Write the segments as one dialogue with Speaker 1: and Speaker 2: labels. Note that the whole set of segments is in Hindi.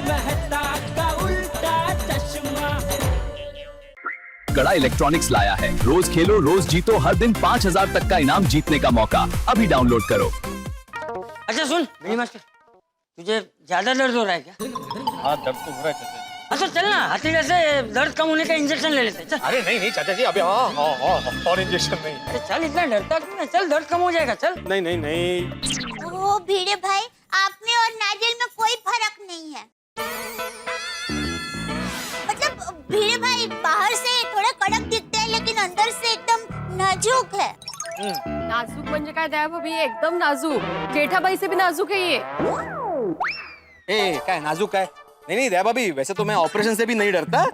Speaker 1: मेहता का उल्टा चश्मा।
Speaker 2: कड़ा इलेक्ट्रॉनिक्स लाया है, रोज खेलो रोज जीतो, हर दिन 5,000 तक का इनाम जीतने का मौका। अभी डाउनलोड करो।
Speaker 3: अच्छा सुन मेरी मास्टर, तुझे ज्यादा दर्द हो रहा है क्या?
Speaker 4: हाँ दर्द तो हो रहा है चाचा जी।
Speaker 3: अच्छा चल ना, हथेली से दर्द कम होने का इंजेक्शन ले लेते हैं, चल।
Speaker 4: अरे नहीं नहीं चाचा जी, अभी और इंजेक्शन नहीं।
Speaker 3: अरे चल, इतना डरता क्यों है? चल, दर्द कम हो जाएगा, चल।
Speaker 4: नहीं नहीं नहीं।
Speaker 5: ओ भिड़े भाई, आप में और नाजिल में कोई फर्क नहीं है। मतलब भिड़े भाई बाहर से थोड़ा कड़क दिखते हैं, लेकिन अंदर से एकदम नाजुक है।
Speaker 6: नाजूक म्हणजे काय दया भाभी, एकदम नाजूक। जेठाबाई से भी नाजूक है ये।
Speaker 4: ए क्या नाजुक है? नहीं दया भाभी, वैसे तो मैं ऑपरेशन से भी नहीं डरता,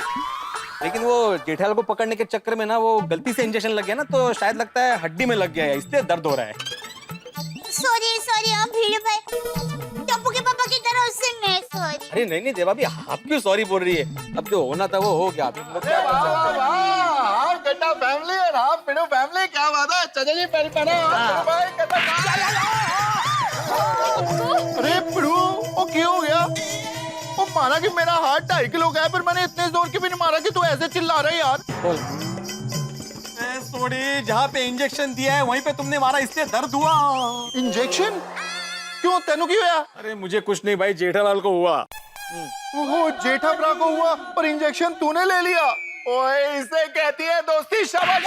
Speaker 4: लेकिन वो जेठालाल को पकड़ने के चक्कर में ना वो गलती से इंजेक्शन लग गया ना, तो शायद लगता है हड्डी में लग गया है, इसलिए दर्द हो रहा है।
Speaker 5: सॉरी हम भिड़े भाई, टप्पू के पापा की तरफ से मैं सॉरी।
Speaker 4: अरे नहीं दया भाभी, आप क्यों सॉरी बोल रही है? अब जो होना था वो हो गया।
Speaker 7: गड्ढा फैमिली है ना, पिड़ो फैमिली, क्या बात है? चाचा जी पैर पहना। अरे पिड़ो, वो क्यों हो गया? वो माना कि मेरा हाथ 2.5 किलो का है, पर मैंने इतने जोर की भी नहीं मारा कि तू ऐसे चिल्ला रहा है यार।
Speaker 4: सोडी, जहाँ पे इंजेक्शन दिया है वहीं पे तुमने मारा, इसलिए दर्द हुआ।
Speaker 7: इंजेक्शन क्यों? तेनू क्यों हुआ?
Speaker 4: अरे मुझे कुछ नहीं भाई, जेठालाल को हुआ।
Speaker 7: ओहो, जेठा ब्रा को हुआ, पर इंजेक्शन तूने ले लिया। ओए, इसे कहती है दोस्ती। शाबाश।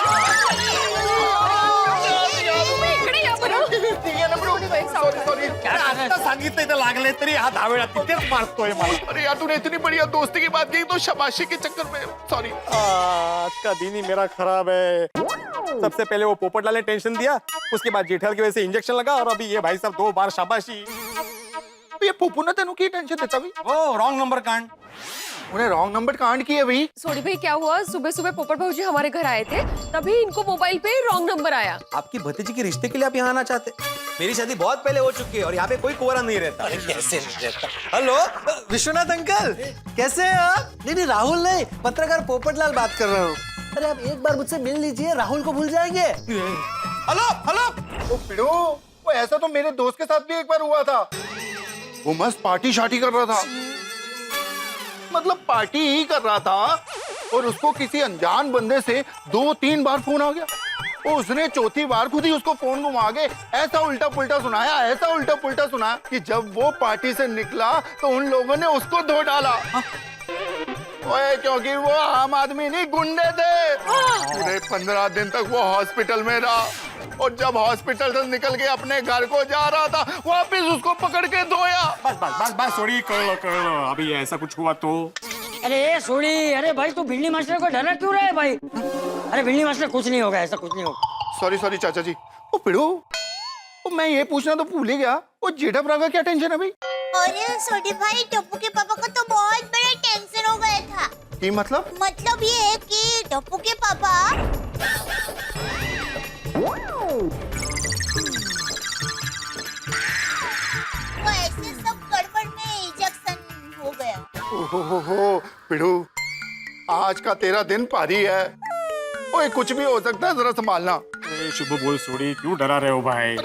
Speaker 7: सॉरी।
Speaker 4: आता सांगितलं इथं लागले तरी हा धावेळा तिथेच मारतोय मला।
Speaker 7: अरे यार, तूने इतनी बढ़िया दोस्ती की बात की तो शाबाशी के चक्कर में सॉरी।
Speaker 4: आज का दिन ही मेरा खराब है। सबसे पहले वो पोपटलाल ने टेंशन दिया, उसके बाद जेठालाल की वजह से इंजेक्शन लगा, और अभी ये भाई साहब 2 बार शाबाशी।
Speaker 7: ये पोपू ने तेनू की टेंशन देता भी?
Speaker 4: ओ रॉन्ग नंबर कांड।
Speaker 7: उन्हें रॉन्ग नंबर कांड किए भाई।
Speaker 6: सोडी भाई क्या हुआ, सुबह सुबह पोपट भाऊजी हमारे घर आए थे, तभी इनको मोबाइल पे रॉन्ग नंबर आया।
Speaker 4: आपकी भतीजी के रिश्ते के लिए आप यहाँ आना चाहते? मेरी शादी बहुत पहले हो चुकी है और यहाँ पे कोई कोरा नहीं रहता।
Speaker 8: कैसे नहीं रहता? हेलो विश्वनाथ अंकल, कैसे हैं आप? नहीं राहुल नहीं, पत्रकार पोपटलाल बात कर रहा हूँ। अरे आप एक बार मुझसे मिल लीजिए, राहुल को भूल जाएंगे।
Speaker 7: हेलो वो पिड़ो, वो ऐसा तो मेरे दोस्त के साथ भी एक बार हुआ था। वो मस्त पार्टी शार्टी कर रहा था, मतलब पार्टी ही कर रहा था, और उसको किसी अनजान बंदे से 2-3 बार फोन आ गया। उसने चौथी बार खुद ही उसको फोन घुमा के ऐसा उल्टा पुल्टा सुनाया कि जब वो पार्टी से निकला तो उन लोगों ने उसको धो डाला। ओए, क्योंकि वो आम आदमी नहीं, गुंडे थे। पूरे 15 दिन तक वो हॉस्पिटल में रहा, और जब हॉस्पिटल से निकल के अपने घर को जा रहा था, वापिस उसको पकड़ के धोया।
Speaker 4: बस सॉरी, कर लो। अभी ऐसा कुछ हुआ तो?
Speaker 3: अरे सोडी, अरे भाई तू भिंडी मास्टर को डरा क्यों रहा है भाई? अरे भिंडी मास्टर, कुछ नहीं होगा, ऐसा कुछ नहीं होगा।
Speaker 7: सॉरी चाचा जी। वो पिड़ो, वो मैं ये पूछना तो भूल ही गया, वो जेठा ब्रा का क्या टेंशन है भाई?
Speaker 5: अरे सोडी भाई, टप्पू के पापा को तो बहुत बड़ा टेंशन हो गया था।
Speaker 7: की मतलब?
Speaker 5: मतलब ये है कि टप्पू के पापा वो ऐसे सब गड़बड़ में इंजेक्शन हो गया।
Speaker 7: हो पिड़ो, आज का तेरा दिन भारी है। ओए, कुछ भी हो सकता है, जरा संभालना।
Speaker 4: शुभ बोल सोडी, क्यों डरा रहे हो भाई?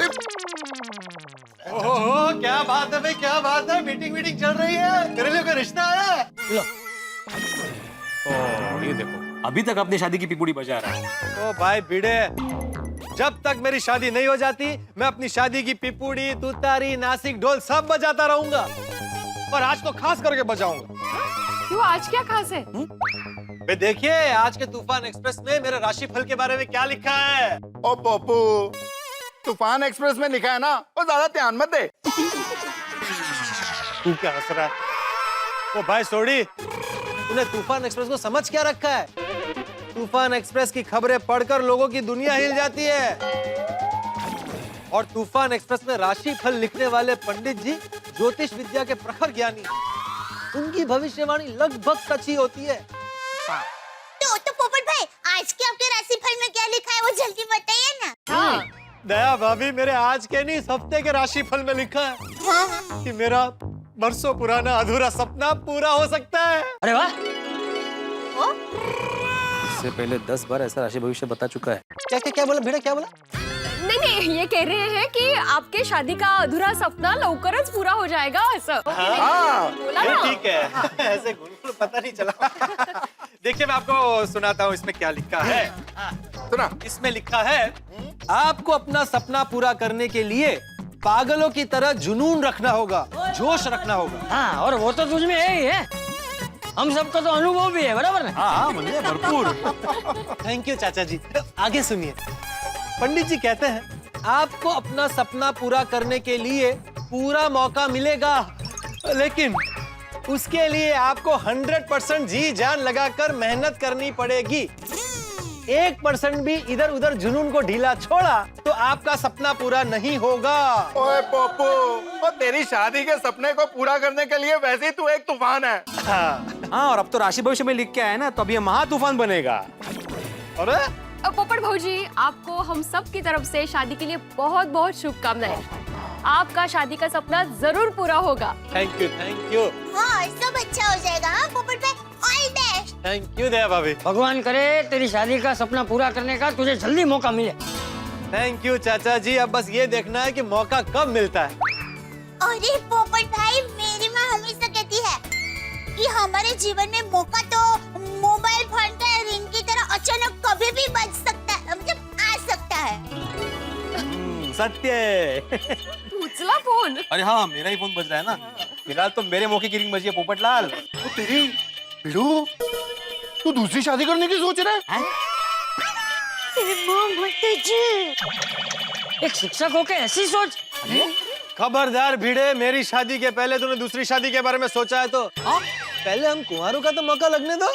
Speaker 8: ओहो क्या बात है भाई, क्या बात है? मीटिंग चल रही है, तेरे लिए कोई रिश्ता आया है?
Speaker 4: ये देखो, अभी तक अपनी शादी की पिपुड़ी बजा रहा है।
Speaker 8: ओ भाई भिड़े, जब तक मेरी शादी नहीं हो जाती, मैं अपनी शादी की पिपुड़ी, तुतारी, नासिक, ढोल सब बजाता रहूंगा, और आज तो खास करके बजाऊंगा।
Speaker 6: क्यों, आज क्या खास है?
Speaker 8: बे देखिए, आज के तूफान एक्सप्रेस में मेरे राशिफल के बारे में क्या लिखा है।
Speaker 7: ओ पप्पू, तूफान एक्सप्रेस में लिखा है ना, वो ज्यादा ध्यान मत दे।
Speaker 8: तू क्या हंस रहा है? ओ भाई सोडी, तूने तूफान एक्सप्रेस को समझ क्या रखा है? तूफान एक्सप्रेस की खबरें पढ़कर लोगों की दुनिया हिल जाती है, और तूफान एक्सप्रेस में राशि फल लिखने वाले पंडित जी ज्योतिष विद्या के प्रखर ज्ञानी, उनकी भविष्यवाणी लगभग सच्ची होती है।
Speaker 5: तो पोपट भाई, आज के आपके राशिफल में क्या लिखा है वो जल्दी बताइए ना।
Speaker 8: दया भाभी, मेरे आज के नहीं, इस हफ्ते के राशिफल में लिखा है कि मेरा बरसों पुराना अधूरा सपना पूरा हो सकता है।
Speaker 3: अरे वाह,
Speaker 4: इससे पहले 10 बार ऐसा राशि भविष्य बता चुका है।
Speaker 8: क्या बोला भिड़ा, क्या बोला?
Speaker 6: नहीं, ये कह रहे हैं कि आपके शादी का अधूरा सपना लवकरच पूरा हो जाएगा, असं.
Speaker 7: हाँ,
Speaker 6: बोला ना.
Speaker 8: ठीक है ऐसे घुल पता नहीं चला। देखिए मैं आपको सुनाता हूँ इसमें क्या लिखा है।
Speaker 7: सुना।
Speaker 8: इसमें लिखा है आपको अपना सपना पूरा करने के लिए पागलों की तरह जुनून रखना होगा, जोश रखना होगा।
Speaker 3: हाँ, और वो तो तुझ में है ही है। हम सबका तो अनुभव भी है, बराबर ना?
Speaker 8: हाँ मुझे भरपूर। थैंक यू चाचा जी। आगे सुनिए, पंडित जी कहते हैं आपको अपना सपना पूरा करने के लिए पूरा मौका मिलेगा, लेकिन उसके लिए आपको 100% जी जान लगाकर मेहनत करनी पड़ेगी। 1% भी इधर उधर जुनून को ढीला छोड़ा तो आपका सपना पूरा नहीं होगा।
Speaker 7: ओए पप्पू, और तेरी शादी के सपने को पूरा करने के लिए वैसे ही तू एक तूफान है।
Speaker 4: हाँ, और अब तो राशि भविष्य में लिख के आया ना, तो अब ये महा तूफान बनेगा।
Speaker 8: अरे
Speaker 6: पोपट भाजी, आपको हम सब की तरफ से शादी के लिए बहुत बहुत शुभकामनाएं। आपका शादी का सपना जरूर पूरा होगा।
Speaker 8: Thank you.
Speaker 5: हाँ, सब अच्छा हो जाएगा। हाँ पोपट भाई, ऑल बेस्ट।
Speaker 8: थैंक यू दया भाभी।
Speaker 3: भगवान करे तेरी शादी का सपना पूरा करने का तुझे जल्दी मौका मिले।
Speaker 8: थैंक यू चाचा जी। अब बस ये देखना है कि मौका कब मिलता है।
Speaker 5: अरे पोपट भाई, मेरी माँ हमेशा कहती है कि हमारे जीवन में मौका तो मोबाइल फोन का रिंग की तरह अचानक कभी भी बज सकता है, मतलब आ सकता है।
Speaker 4: सत्य।
Speaker 6: उचला फोन।
Speaker 4: अरे हाँ, मेरा ही फोन बज रहा है ना। फिलहाल तो मेरे मौके की रिंग बजी है पोपटलाल।
Speaker 7: तो तेरी बिड़ू, तू दूसरी शादी करने की सोच रहा है?
Speaker 3: एक शिक्षक होके ऐसी सोच।
Speaker 8: खबरदार भिड़े, मेरी शादी के पहले तूने दूसरी शादी के बारे में सोचा है तो पहले हम कुंवारों का तो मौका लगने दो।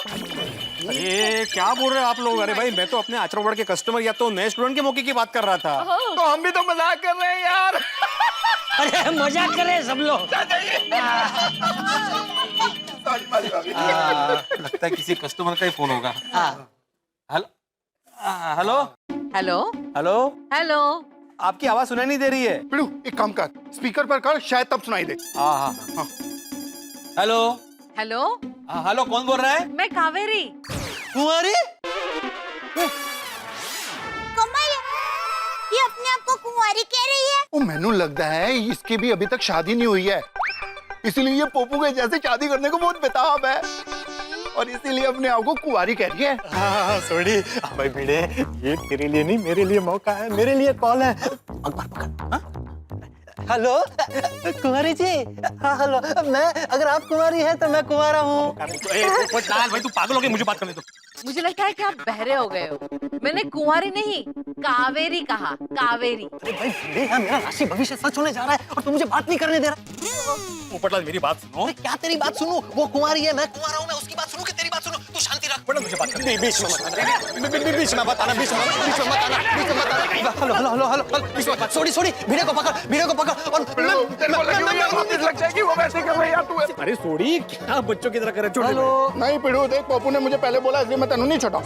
Speaker 4: अरे क्या बोल रहे हैं आप लोग? अरे भाई, मैं तो अपने आचरण वर्ग के कस्टमर या तो नए स्टूडेंट के मौके की बात कर रहा था।
Speaker 7: तो हम भी तो मजाक कर रहे हैं यार।
Speaker 3: अरे मजाक कर रहे हैं सब लोग।
Speaker 4: लगता है किसी कस्टमर का ही फोन होगा। Hello hello
Speaker 9: hello
Speaker 4: hello,
Speaker 9: hello.
Speaker 4: आपकी आवाज सुनाई नहीं दे रही है।
Speaker 7: बिड़ू, एक काम कर, स्पीकर पर कर, शायद तब सुनाई दे।
Speaker 4: हाँ। हेलो
Speaker 9: हेलो,
Speaker 4: हेलो, कौन बोल रहा है?
Speaker 9: मैं कावेरी।
Speaker 8: कुंवारी?
Speaker 5: कमाल है, ये अपने आप को कुंवारी कह रही है।
Speaker 7: वो मैनू लगता है इसकी भी अभी तक शादी नहीं हुई है, इसीलिए ये पोपू के जैसे शादी करने को बहुत बेताब है और इसीलिए अपने आप को कुंवारी कह रही है।
Speaker 8: हाँ सॉरी भाई भिड़े, ये तेरे लिए नहीं मेरे लिए मौका है, मेरे लिए कॉल है। पकड़। हेलो कुंवारी जी। हाँ हेलो, मैं, अगर आप कुंवारी है तो मैं कुंवारा हूँ।
Speaker 4: भाई तू पागल हो गया, मुझे बात करने दो।
Speaker 9: मुझे लगता है कि आप बहरे हो गए हो। मैंने कुंवारी नहीं, कावेरी कहा, कावेरी।
Speaker 8: अरे भाई भिड़े, यार मेरा राशि भविष्य सच होने जा रहा है और तू मुझे बात नहीं करने दे रहा।
Speaker 4: पोपटलाल, मेरी बात सुनो।
Speaker 8: अरे क्या तेरी बात सुनूं? वो कुंवारी है, मैं कुंवारा हूँ, मैं उसकी बात सुनूं कि तेरी बात सुनूं? तू शांति रख। बड़ा मुझे बात करने दे। बीच में मत आना। बीच में मत आना। हेलो, सॉरी भिड़े को पकड़ और
Speaker 7: लग जाएगी वो वैसे कर रही है तू।
Speaker 4: अरे सोड़ी, क्या बच्चों की तरह कर रहे?
Speaker 8: हेलो।
Speaker 7: नहीं पिड़ू, देख पप्पू ने मुझे पहले बोला, इसलिए मैं तेनू नहीं छोड़ा।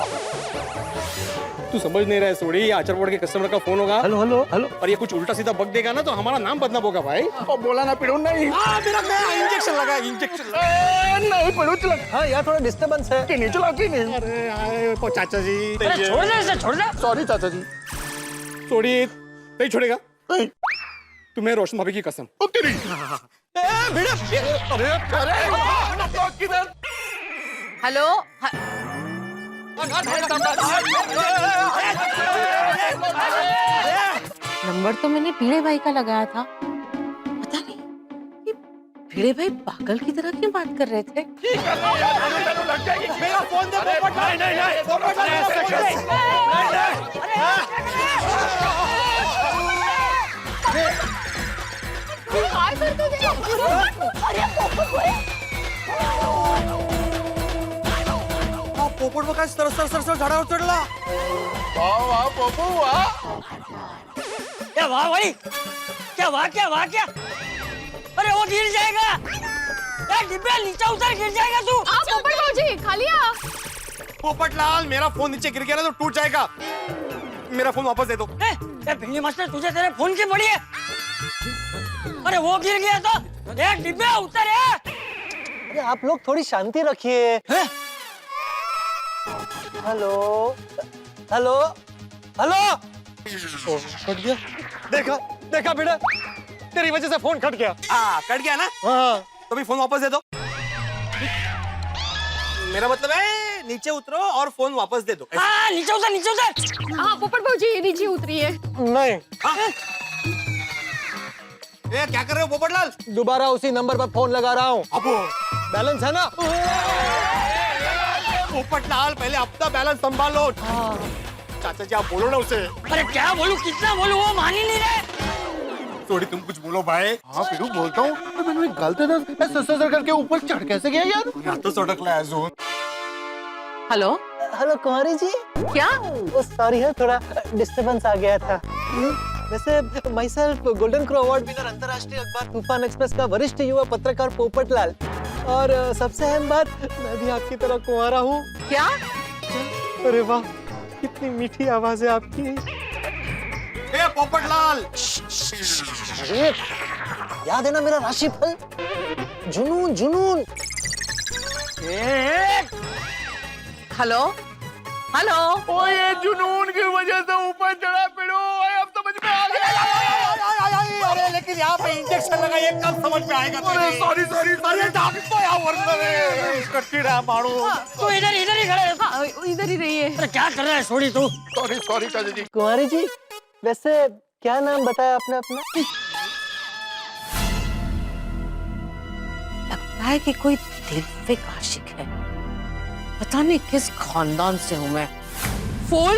Speaker 4: तू समझ नहीं रहा है सोड़ी, ये आचरण के कस्टमर का फोन होगा।
Speaker 8: Hello hello hello.
Speaker 4: और ये कुछ उल्टा सीधा बक देगा ना तो हमारा नाम बदनाम होगा भाई।
Speaker 7: और बोला ना पिड़ू, नहीं
Speaker 4: मेरा इंजेक्शन लगा, इंजेक्शन।
Speaker 7: नहीं पिड़ू, चला
Speaker 8: हाँ यार थोड़ा डिस्टर्बेंस है।
Speaker 7: नहीं चला की नहीं।
Speaker 4: अरे चाचा जी,
Speaker 3: अरे छोड़ दे इसे, छोड़ दे।
Speaker 7: सॉरी चाचा जी।
Speaker 4: सोड़ी नहीं छोड़ेगा तुम्हें, रोशन भाभी की कसम।
Speaker 7: ओ तेरी।
Speaker 9: हेलो। नंबर तो मैंने भिड़े भाई का लगाया था। पता नहीं ये भिड़े भाई पागल की तरह क्यों बात कर रहे थे।
Speaker 8: मेरा फोन दे पोपट। नहीं पोपट। पोपट बघा सर झाडावर चढला।
Speaker 7: वाह वाह पप्पू वाह।
Speaker 3: क्या वाह भाई, क्या वाह, क्या वाह, क्या? अरे वो गिर जाएगा यार, डिब्बा नीचे उतर, गिर जाएगा तू।
Speaker 6: पोपट भाजी खा लिया?
Speaker 4: पोपटलाल, मेरा फोन नीचे गिर गया ना तो टूट जाएगा। मेरा फोन वापस दे दो।
Speaker 3: भिंडी मास्टर, तुझे तेरे फोन की पड़ी है? अरे वो गिर गया तो एक डिब्बा उतर है।
Speaker 8: अरे आप लोग थोड़ी शांति रखिए। Hello hello hello. कट गया। देखा बेटा, तेरी वजह से फोन कट गया।
Speaker 4: कट गया ना?
Speaker 8: हाँ।
Speaker 4: तो भी फोन वापस दे दो। मेरा मतलब है नीचे उतरो और फोन वापस दे दो।
Speaker 3: हाँ नीचे उतर नीचे उतर।
Speaker 6: हाँ पोपट भाजी नीचे उतरिए।
Speaker 8: नहीं,
Speaker 4: ए, क्या कर रहे हो पोपटलाल?
Speaker 8: दोबारा उसी नंबर पर फोन लगा रहा हूँ।
Speaker 4: अब
Speaker 8: बैलेंस है ना?
Speaker 4: पोपटलाल पहले अपना बैलेंस संभालो। चाचा जी आप बोलो ना उसे।
Speaker 3: अरे क्या बोलूं कितना बोलूं वो मान ही नहीं रहे।
Speaker 4: थोड़ी तुम कुछ बोलो भाई।
Speaker 7: हाँ पिड़ू बोलता हूँ, मैंने गलत है सर करके ऊपर चढ़ कैसे गया यार?
Speaker 4: यहाँ तो सड़क लाया zone.
Speaker 9: Hello
Speaker 8: hello Kumari ji.
Speaker 9: क्या?
Speaker 8: सॉरी है, थोड़ा डिस्टरबेंस आ गया था। वैसे my self golden crow award winner अंतर्राष्ट्रीय अखबार तूफान एक्सप्रेस का वरिष्ठ युवा पत्रकार पोपटलाल, और सबसे अहम बात, मैं भी आपकी तरह कुंवारा हूँ।
Speaker 9: क्या?
Speaker 8: अरे वाह, कितनी मीठी आवाज है आपकी।
Speaker 4: ए पोपटलाल,
Speaker 8: अरे याद है ना मेरा राशिफल? जुनून जुनून।
Speaker 9: Hello hello.
Speaker 7: ओ ये जुनून की वजह से ऊपर चढ़ा पिड़ू, अब समझ में आ गया।
Speaker 4: अरे लेकिन यहाँ पे इंजेक्शन लगाइए कब समझ में आएगा?
Speaker 7: सॉरी डॉक्टर यार वर्कर कीड़ा मारो।
Speaker 3: तू इधर इधर ही खड़े।
Speaker 6: हाँ इधर ही रहिए।
Speaker 3: अरे क्या कर रहा है सोड़ी तू?
Speaker 7: सॉरी चाचा जी।
Speaker 8: कुमारी जी, वैसे क्या नाम बताया आपने अपना?
Speaker 9: लगता है कि कोई दिलफिक आशिक है, पता नहीं किस खानदान से हूँ मैं। फूल?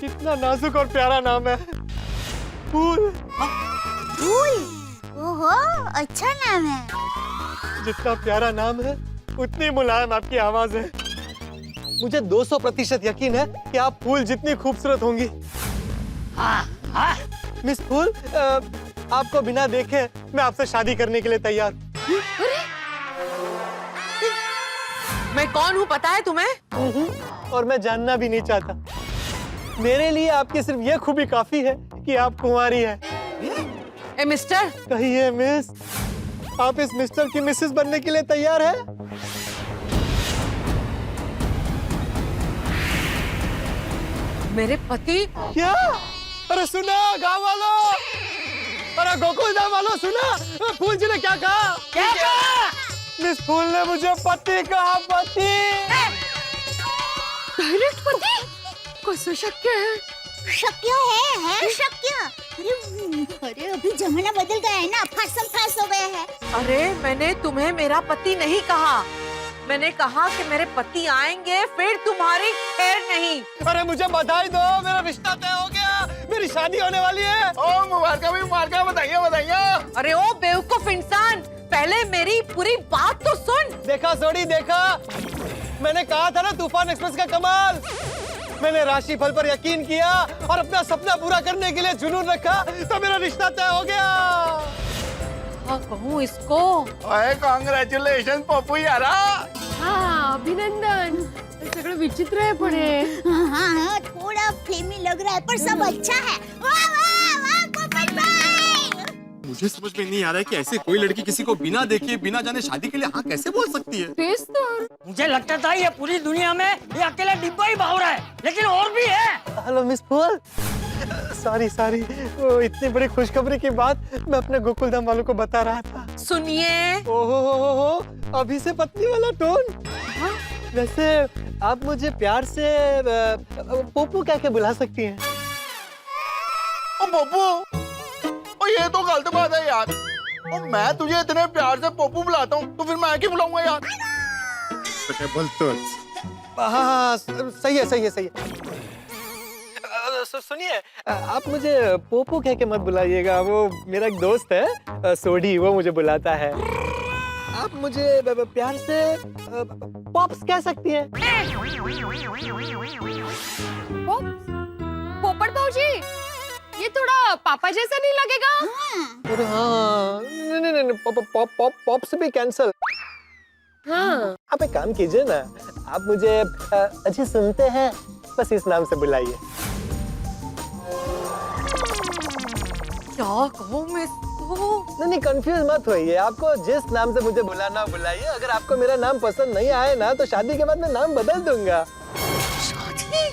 Speaker 8: कितना नाजुक और प्यारा नाम है, फूल।
Speaker 5: फूल? ओहो अच्छा नाम है।
Speaker 8: जितना प्यारा नाम है उतनी मुलायम आपकी आवाज है। मुझे 200% यकीन है कि आप फूल जितनी खूबसूरत होंगी।
Speaker 3: हाँ हाँ।
Speaker 8: मिस फूल, आपको बिना देखे मैं आपसे शादी करने के लिए तैयार।
Speaker 9: मैं कौन हूँ पता है तुम्हें?
Speaker 8: और मैं जानना भी नहीं चाहता। मेरे लिए आपकी सिर्फ ये खूबी काफी है कि आप कुंवारी हैं।
Speaker 9: ए मिस्टर,
Speaker 8: कहिए मिस, आप इस मिस्टर की मिसेस बनने के लिए तैयार हैं?
Speaker 9: मेरे पति?
Speaker 8: क्या? अरे सुना गाँव वालों, अरे गोकुल धाम वालों सुना, फूल जी ने क्या कहा?
Speaker 3: क्या कहा?
Speaker 8: मिस फूल ने मुझे पति कहा, पति।
Speaker 6: डायरेक्ट पति? कैसे शक्य है?
Speaker 5: शक्य है शक्य। अरे अभी जमाना बदल गया है ना, फासम फास हो गया है।
Speaker 9: अरे मैंने तुम्हें मेरा पति नहीं कहा, मैंने कहा कि मेरे पति आएंगे फिर तुम्हारी खैर नहीं।
Speaker 8: अरे मुझे बधाई दो, मेरा रिश्ता तय हो गया, मेरी शादी होने वाली है।
Speaker 7: ओ मुबारक, बताइए।
Speaker 9: अरे ओ बेवकूफ इंसान, पहले मेरी पूरी बात तो सुन।
Speaker 8: देखा सोडी देखा, मैंने कहा था ना तूफान एक्सप्रेस का कमाल। मैंने राशिफल पर यकीन किया और अपना सपना पूरा करने के लिए जुनून रखा, तो मेरा रिश्ता तय हो गया।
Speaker 9: हाँ कहूँ इसको?
Speaker 7: कांग्रेचुलेशन पप्पू यारा।
Speaker 6: हाँ अभिनंदन। सगळं विचित्र आहे पण हे।
Speaker 5: हाँ थोड़ा फिल्मी लग रहा है पर सब अच्छा है। वाह वाह वाह पोपट भाई।
Speaker 4: मुझे समझ में नहीं आ रहा है कि ऐसे कोई लड़की किसी को बिना देखे बिना जाने शादी के लिए हाँ कैसे बोल सकती है?
Speaker 6: तेच तर।
Speaker 3: मुझे लगता था ये पूरी दुनिया में ये अकेला डिब्बा ही भाव रहा है, लेकिन और भी है।
Speaker 8: हेलो मिस फूल, सॉरी वो इतनी बड़ी खुशखबरी की बात मैं अपने गोकुलधाम वालों को बता रहा था।
Speaker 9: सुनिए।
Speaker 8: ओहो, अभी से पत्नी वाला टोन। वैसे आप मुझे प्यार से पोपू कह के बुला सकती हैं।
Speaker 7: ओ पप्पू, ओ ये तो गलत बात है यार। ओ मैं तुझे इतने प्यार से पप्पू बुलाता हूँ तो फिर मैं क्यों बुलाऊंगा यार?
Speaker 8: हाँ सही है। सुनिए, आप मुझे पोपू कह के मत बुलाइएगा, वो मेरा एक दोस्त है सोडी, वो मुझे बुलाता है। आप मुझे प्यार से पॉप्स कह सकती हैं।
Speaker 6: पोपट भाऊजी, ये थोड़ा पापा जैसा नहीं लगेगा?
Speaker 8: अरे हाँ, नहीं, पॉप्स भी कैंसल।
Speaker 6: हाँ।
Speaker 8: आप एक काम कीजिए ना, आप मुझे अच्छी सुनते हैं, बस इस नाम से बुलाइए।
Speaker 9: क्या कहूँ मैं इसको?
Speaker 8: नहीं कंफ्यूज मत होइए, आपको जिस नाम से मुझे बुलाना बुलाइए। अगर आपको मेरा नाम पसंद नहीं आए ना तो शादी के बाद मैं नाम बदल दूंगा।
Speaker 9: शादी?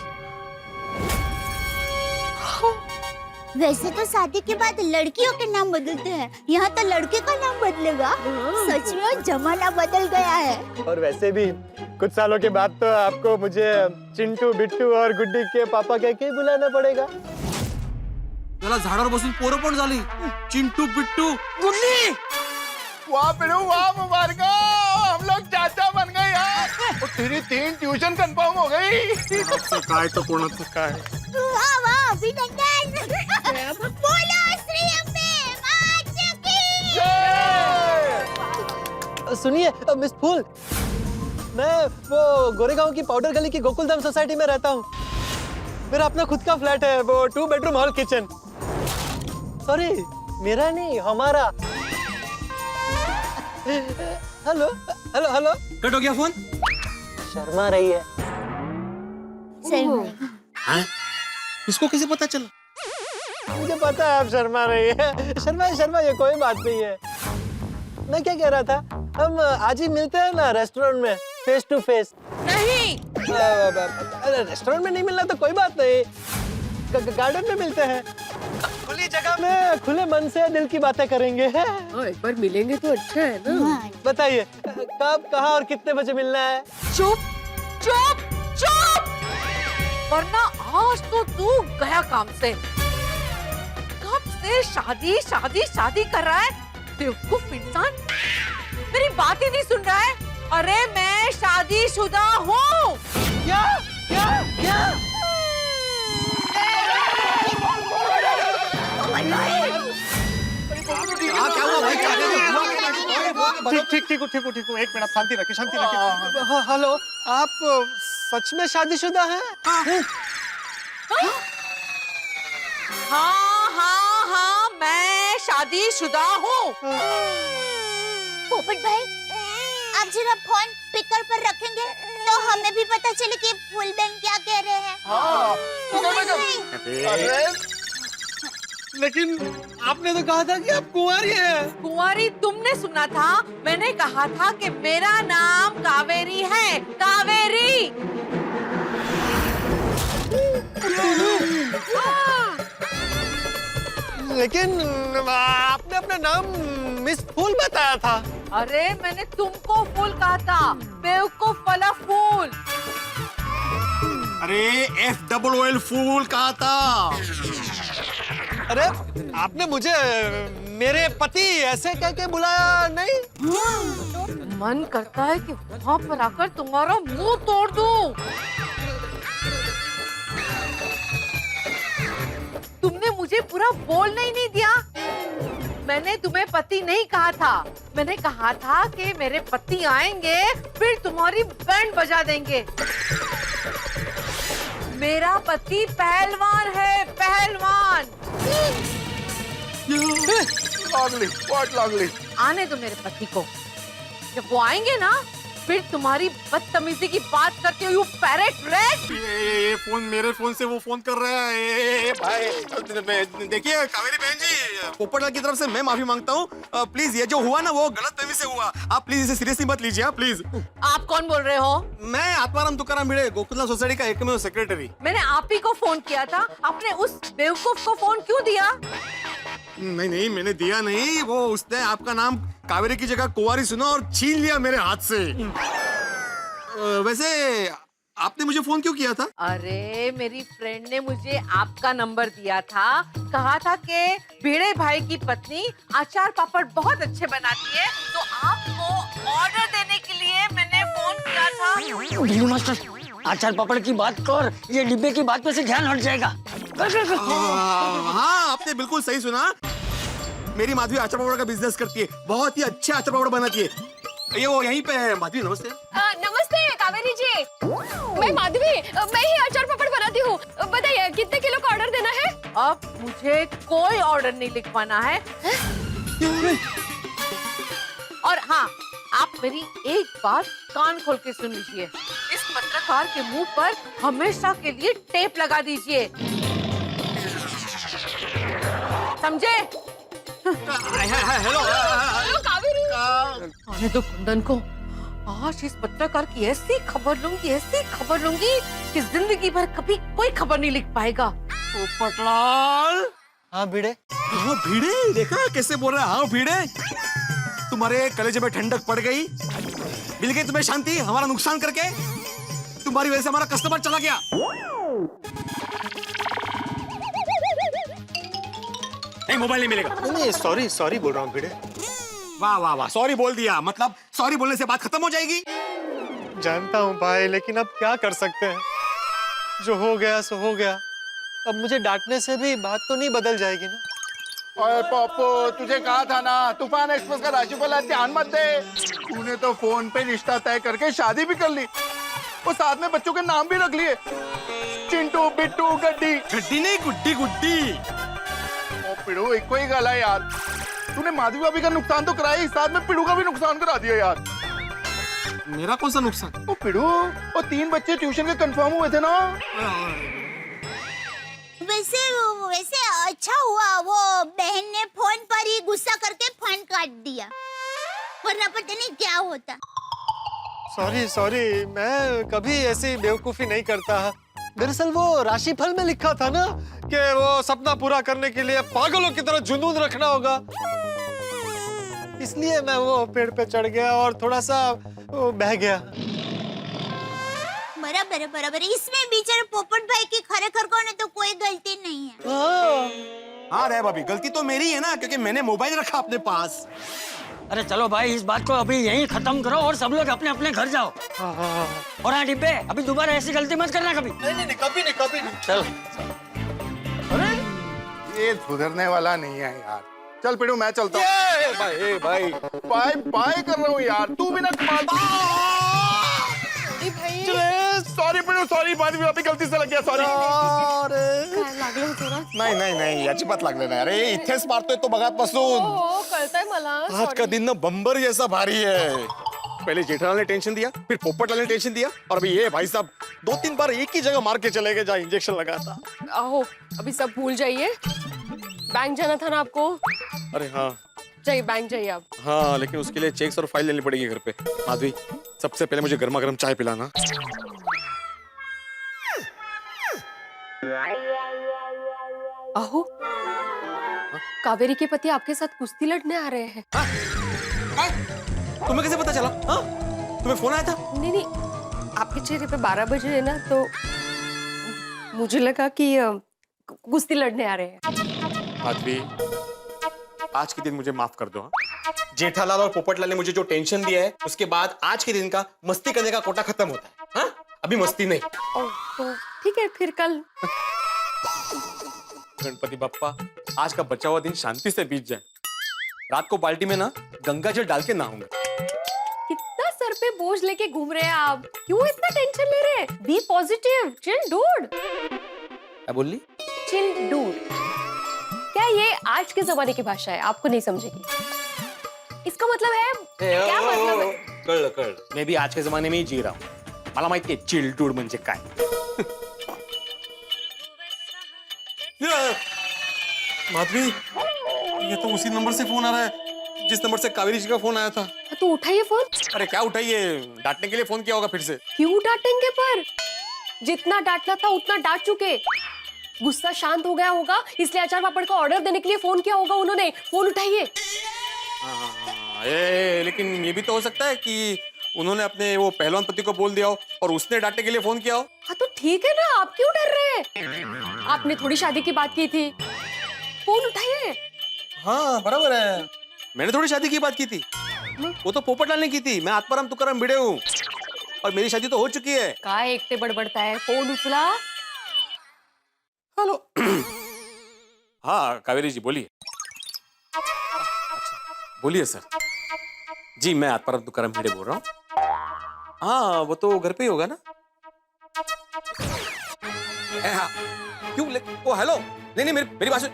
Speaker 5: वैसे तो शादी के बाद लड़कियों के नाम बदलते हैं, यहाँ तो लड़के का नाम बदलेगा। सच में जमाना बदल गया है।
Speaker 8: और वैसे भी कुछ सालों के बाद तो आपको मुझे चिंटू, बिट्टू और गुड्डी के पापा कह के बुलाना पड़ेगा।
Speaker 4: त्याला झाडावर बसून पोरं पण झाली, चिंटू बिट्टू गुड्डी।
Speaker 7: वाह पिड़ू वाह, मुबारक, हम लोग चाचा बन गए यार। और तेरी 3 ट्यूशन कंफर्म हो गई।
Speaker 4: काय तो कोणाचं काय।
Speaker 5: वाह वाह अभिनंदन। बोलो श्री अम्बे माता की।
Speaker 8: सुनिए मिस फूल, मैं वो गोरेगांव की पाउडर गली की गोकुलधाम सोसाइटी में रहता हूँ। मेरा अपना खुद का फ्लैट है, वो 2 बेडरूम हॉल किचन। सॉरी, मेरा नहीं, हमारा। Hello hello hello.
Speaker 4: कट हो गया फोन।
Speaker 8: शर्मा रही है।
Speaker 4: हाँ? इसको कैसे पता चला?
Speaker 8: मुझे पता है आप शर्मा रही है। शर्मा ये कोई बात नहीं है। मैं क्या कह रहा था, हम आज ही मिलते हैं ना रेस्टोरेंट में, फेस टू फेस।
Speaker 9: नहीं,
Speaker 8: रेस्टोरेंट में नहीं मिलना तो कोई बात नहीं, गार्डन में मिलते हैं, खुली जगह में खुले मन से दिल की बातें करेंगे।
Speaker 9: एक बार मिलेंगे तो अच्छा है ना।
Speaker 8: बताइए कब, कहाँ और कितने बजे मिलना है?
Speaker 9: चुप चुप चुप, वरना आज तो तू गया काम से। कब से शादी शादी शादी कर रहा है, बेवकूफ इंसान, मेरी बात ही नहीं सुन रहा है। अरे मैं शादीशुदा हूँ।
Speaker 8: क्या क्या क्या?
Speaker 4: क्या हुआ भाई?
Speaker 8: ठीक हूँ, एक मिनट, शांति रखिए। हेलो, आप सच में शादीशुदा हैं?
Speaker 9: हाँ, मैं शादीशुदा हूँ।
Speaker 5: पोपट भाई, आप जरा फोन स्पीकर पर रखेंगे तो हमें भी पता चले कि फुल बैंड क्या कह रहे हैं। पोपट भाई,
Speaker 8: लेकिन आपने तो कहा था कि आप कुंवारी हैं।
Speaker 9: कुंवारी तुमने सुना था, मैंने कहा था कि मेरा नाम कावेरी है, कावेरी।
Speaker 8: लेकिन आपने अपना नाम मिस फूल बताया था।
Speaker 9: अरे मैंने तुमको फूल कहा था, बेवकूफ वाला फूल।
Speaker 4: अरे FOOL फूल कहा था।
Speaker 8: अरे आपने मुझे मेरे पति ऐसे कह के बुलाया नहीं?
Speaker 9: मन करता है कि वहाँ पर आकर तुम्हारा मुंह तोड़ दूं। तुमने मुझे पूरा बोलने ही नहीं दिया। मैंने तुम्हें पति नहीं कहा था, मैंने कहा था कि मेरे पति आएंगे फिर तुम्हारी बैंड बजा देंगे। मेरा पति पहलवान है, पहलवान।
Speaker 7: लागली।
Speaker 9: आने दो मेरे पति को, जब वो आएंगे ना फिर तुम्हारी बदतमीजी की बात करते हो, यू पैरेट रेड।
Speaker 4: ये फोन मेरे फोन से वो फोन कर रहा है। भाई देखिए कावेरी बहन जी, पोपटलाल की तरफ से मैं माफी मांगता हूँ। प्लीज ये जो हुआ ना वो गलतफहमी से हुआ, आप प्लीज इसे सीरियसली मत लीजिए प्लीज।
Speaker 9: आप कौन बोल रहे हो?
Speaker 4: मैं आत्माराम तुकाराम भिड़े, गोकुलधाम सोसाइटी का एकमेव सेक्रेटरी।
Speaker 9: मैंने आप ही को फोन किया था, आपने उस बेवकूफ को फोन क्यों दिया?
Speaker 4: नहीं मैंने दिया नहीं, वो उसने आपका नाम कावेरी की जगह कुंवारी सुना और छीन लिया मेरे हाथ से। वैसे आपने मुझे फोन क्यों किया था?
Speaker 9: अरे मेरी फ्रेंड ने मुझे आपका नंबर दिया था, कहा था कि भिड़े भाई की पत्नी अचार पापड़ बहुत अच्छे बनाती है, तो आपको ऑर्डर देने के लिए मैंने फोन किया था।
Speaker 3: ढीली मास्टर, अचार पापड़ की बात कर, ये डिब्बे की बात में से ध्यान हट जाएगा।
Speaker 4: हाँ आपने बिल्कुल सही सुना, मेरी माधवी अचार पापड़ का बिजनेस करती है, बहुत ही अच्छे अचार पापड़ बनाती है। ये वो यहीं पे है। माधवी नमस्ते।
Speaker 6: नमस्ते कावेरी जी, मैं माधवी, मैं ही अचार पापड़ बनाती हूँ। बताइए कितने किलो का ऑर्डर देना है?
Speaker 9: अब मुझे कोई ऑर्डर नहीं लिखवाना है। और हाँ, आप मेरी एक बात कान खोल के सुन लीजिए, इस पत्रकार के मुंह पर हमेशा के लिए टेप लगा दीजिए, समझे?
Speaker 4: हेलो
Speaker 6: कावेरी,
Speaker 9: आने दो कुंदन को, आज इस पत्रकार की ऐसी खबर लूंगी कि जिंदगी भर कभी कोई खबर नहीं लिख पाएगा।
Speaker 4: पोपटलाल
Speaker 8: हाँ भिड़े।
Speaker 4: हाँ भीड़े, देखा कैसे बोल रहा है? हाँ भीड़े, तुम्हारे कलेजे में ठंडक पड़ गई, मिल गई तुम्हें शांति हमारा नुकसान करके। तुम्हारी वजह से हमारा कस्टमर चला गया। नहीं, मोबाइल नहीं मिलेगा।
Speaker 8: नहीं सॉरी सॉरी बोल रहा हूँ भिड़े।
Speaker 4: वाह वाह वाह, सॉरी बोल दिया, मतलब सॉरी बोलने से बात खत्म हो जाएगी?
Speaker 8: जानता हूँ भाई, लेकिन अब क्या कर सकते हैं, जो हो गया सो हो गया। अब मुझे डांटने से भी बात तो नहीं बदल जाएगी ना।
Speaker 7: ओए पप्पू, तुझे कहा था ना तूफान एक्सप्रेस का राशिफल ध्यान मत दे। तूने तो फोन पे रिश्ता तय करके शादी भी कर ली, और साथ में बच्चों के नाम भी रख लिए, चिंटू, बिट्टू, गड्डी।
Speaker 4: गड्डी नहीं, गुड्डी गुड्डी।
Speaker 7: ओ पिड़ू, एक ही गला है यार। तूने माधवी भाभी का नुकसान तो कराई, साथ में पिड़ू का भी नुकसान करा दिया यार।
Speaker 4: मेरा कौन सा नुकसान?
Speaker 7: ओ पिड़ू, वो 3 बच्चे ट्यूशन के कंफर्म हुए थे ना।
Speaker 5: वैसे अच्छा हुआ वो बहन ने फोन पर ही गुस्सा करके फंड काट दिया, वरना पता नहीं क्या होता।
Speaker 8: सॉरी सॉरी, मैं कभी ऐसी बेवकूफी नहीं करता। दरअसल वो राशिफल में लिखा था ना कि वो सपना पूरा करने के लिए पागलों की तरह जुनून रखना होगा, इसलिए मैं वो पेड़ पे चढ़ गया और थोड़ा सा बह गया।
Speaker 5: बराबर बराबर, इसमें बेचारे पोपट भाई की खरेखर कोने तो कोई गलती नहीं है।
Speaker 4: हाँ रे भाभी, गलती तो मेरी है ना, क्योंकि मैंने मोबाइल रखा अपने पास।
Speaker 3: अरे चलो भाई, इस बात को अभी यहीं खत्म करो और सब लोग अपने अपने घर जाओ। और हाँ डिब्बे, अभी दोबारा ऐसी गलती मत करना कभी।
Speaker 8: नहीं कभी नहीं, कभी नहीं।
Speaker 3: चल।
Speaker 7: अरे ये सुधरने वाला नहीं है यार। चल पिड़ू, मैं चलता हूँ।
Speaker 4: भाई भाई,
Speaker 7: बाय बाय कर रहा हूँ यार, तू भी ना कमाल। सॉरी पिड़ू, सॉरी, माधवी भाभी गलती से लग गया, सॉरी।
Speaker 4: नाही अजिबात लागलं नाही। अरे इथेच मारतोय तो बघातपासून।
Speaker 6: कळतंय मला।
Speaker 4: आज का दिन ना बम्बर जैसा भारी है। पहले जेठालाल ने टेंशन दिया, फिर पोपटलाल ने टेंशन दिया, और अभी ये भाई साहब 2-3 बार एक ही जगह मार के चले गए जहाँ इंजेक्शन लगा था।
Speaker 6: आहो, अभी सब भूल जाइए। बैंक जाना था ना आपको?
Speaker 4: अरे हाँ
Speaker 6: जाइए, बैंक जाइए आप।
Speaker 4: हाँ, लेकिन उसके लिए चेक्स और फाइल लेनी पड़ेगी घर पे। माधवी, सबसे पहले मुझे गर्मा गर्म चाय पिलाना।
Speaker 6: आहो, कावेरी के पति आपके साथ कुश्ती लड़ने आ रहे हैं।
Speaker 4: तुम्हें कैसे पता चला? हाँ? तुम्हें फोन आया था?
Speaker 6: नहीं, आपके चेहरे पे 12 बजे है ना, तो मुझे लगा कि कुश्ती लड़ने आ रहे हैं।
Speaker 4: माधवी, आज के दिन मुझे माफ कर दो। हाँ? जेठालाल और पोपटलाल ने मुझे जो टेंशन दिया है, उसके बाद आज के दिन का मस्ती करने का कोटा खत्म होता है। हाँ? अभी मस्ती नहीं।
Speaker 6: तो ठीक है, फिर कल।
Speaker 4: गणपति बप्पा, आज का बचा हुआ दिन शांति से बीत जाए। रात को बाल्टी में ना गंगा जल डाल के नहाऊंगा।
Speaker 6: कितना सर पे बोझ लेके घूम रहे हैं आप? क्यों इतना टेंशन ले रहे हैं? Be positive, chill dude.
Speaker 4: क्या बोल ली?
Speaker 6: Chill dude. क्या ये आज के जमाने की भाषा है? आपको नहीं समझेगी। इसका मतलब है, क्या मतलब है?
Speaker 4: कळलं। मैं भी आज के जमाने में ही जी रहा हूँ। मला माहिती आहे चिल डूड म्हणजे काय। माधवी, ये तो उसी नंबर से फोन आ रहा है जिस नंबर से कावेरी जी का फोन आया था।
Speaker 6: तो उठाइए फोन।
Speaker 4: अरे क्या उठाइए, डांटने के लिए फोन किया होगा फिर से।
Speaker 6: क्यों डांटेंगे? पर जितना डांटना था उतना डांट चुके। गुस्सा शांत हो गया होगा, इसलिए अचार पापड़ का ऑर्डर देने के लिए फोन किया होगा उन्होंने। फोन उठाइए।
Speaker 4: लेकिन ये भी तो हो सकता है कि उन्होंने अपने वो पहलवान पति को बोल दिया हो और उसने डांटने के लिए फोन किया हो।
Speaker 6: हाँ तो ठीक है ना, आप क्यों डर रहे हैं? आपने थोड़ी शादी की बात की थी। फोन उठाइए।
Speaker 4: हाँ बराबर है, मैंने थोड़ी शादी की बात की थी, वो तो पोपटलाल ने की थी। मैं आत्माराम तुकाराम भिड़े हूँ और मेरी शादी तो हो चुकी है।
Speaker 6: काय एकटे बडबडता है? फोन उचला।
Speaker 4: हेलो। हाँ कावेरी जी बोलिए। बोलिए सर। जी मैं आत्माराम तुकाराम भिड़े बोल रहा हूँ। हाँ वो तो घर पे ही होगा ना। हाँ, क्यों ओ हेलो, नहीं मेरी बात सुन।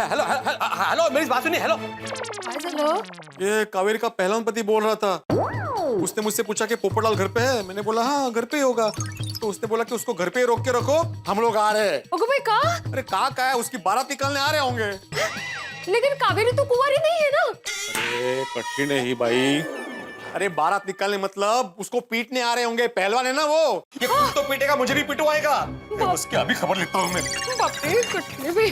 Speaker 4: हेलो हेलो मेरी बात सुनिए। हेलो ये कावेरी का पहलवान पति बोल रहा था। उसने मुझसे पूछा कि पोपटलाल घर पे है। मैंने बोला हाँ घर पे ही होगा। तो उसने बोला कि उसको घर पे ही रोक के रखो, हम लोग आ रहे हैं।
Speaker 6: ओके भाई कहा?
Speaker 4: अरे कहा है, उसकी बारात निकालने आ रहे होंगे।
Speaker 6: लेकिन कावेरी तो कुंवारी नहीं है ना।
Speaker 4: अरे कठिन है ही भाई। अरे बारात निकालने मतलब उसको पीटने आ रहे होंगे। पहलवान है ना वो, ये खुद तो पीटेगा, मुझे भी पिटवाएगा। उसकी अभी खबर लेता हूँ मैं।
Speaker 6: बाप रे, कठिन भी।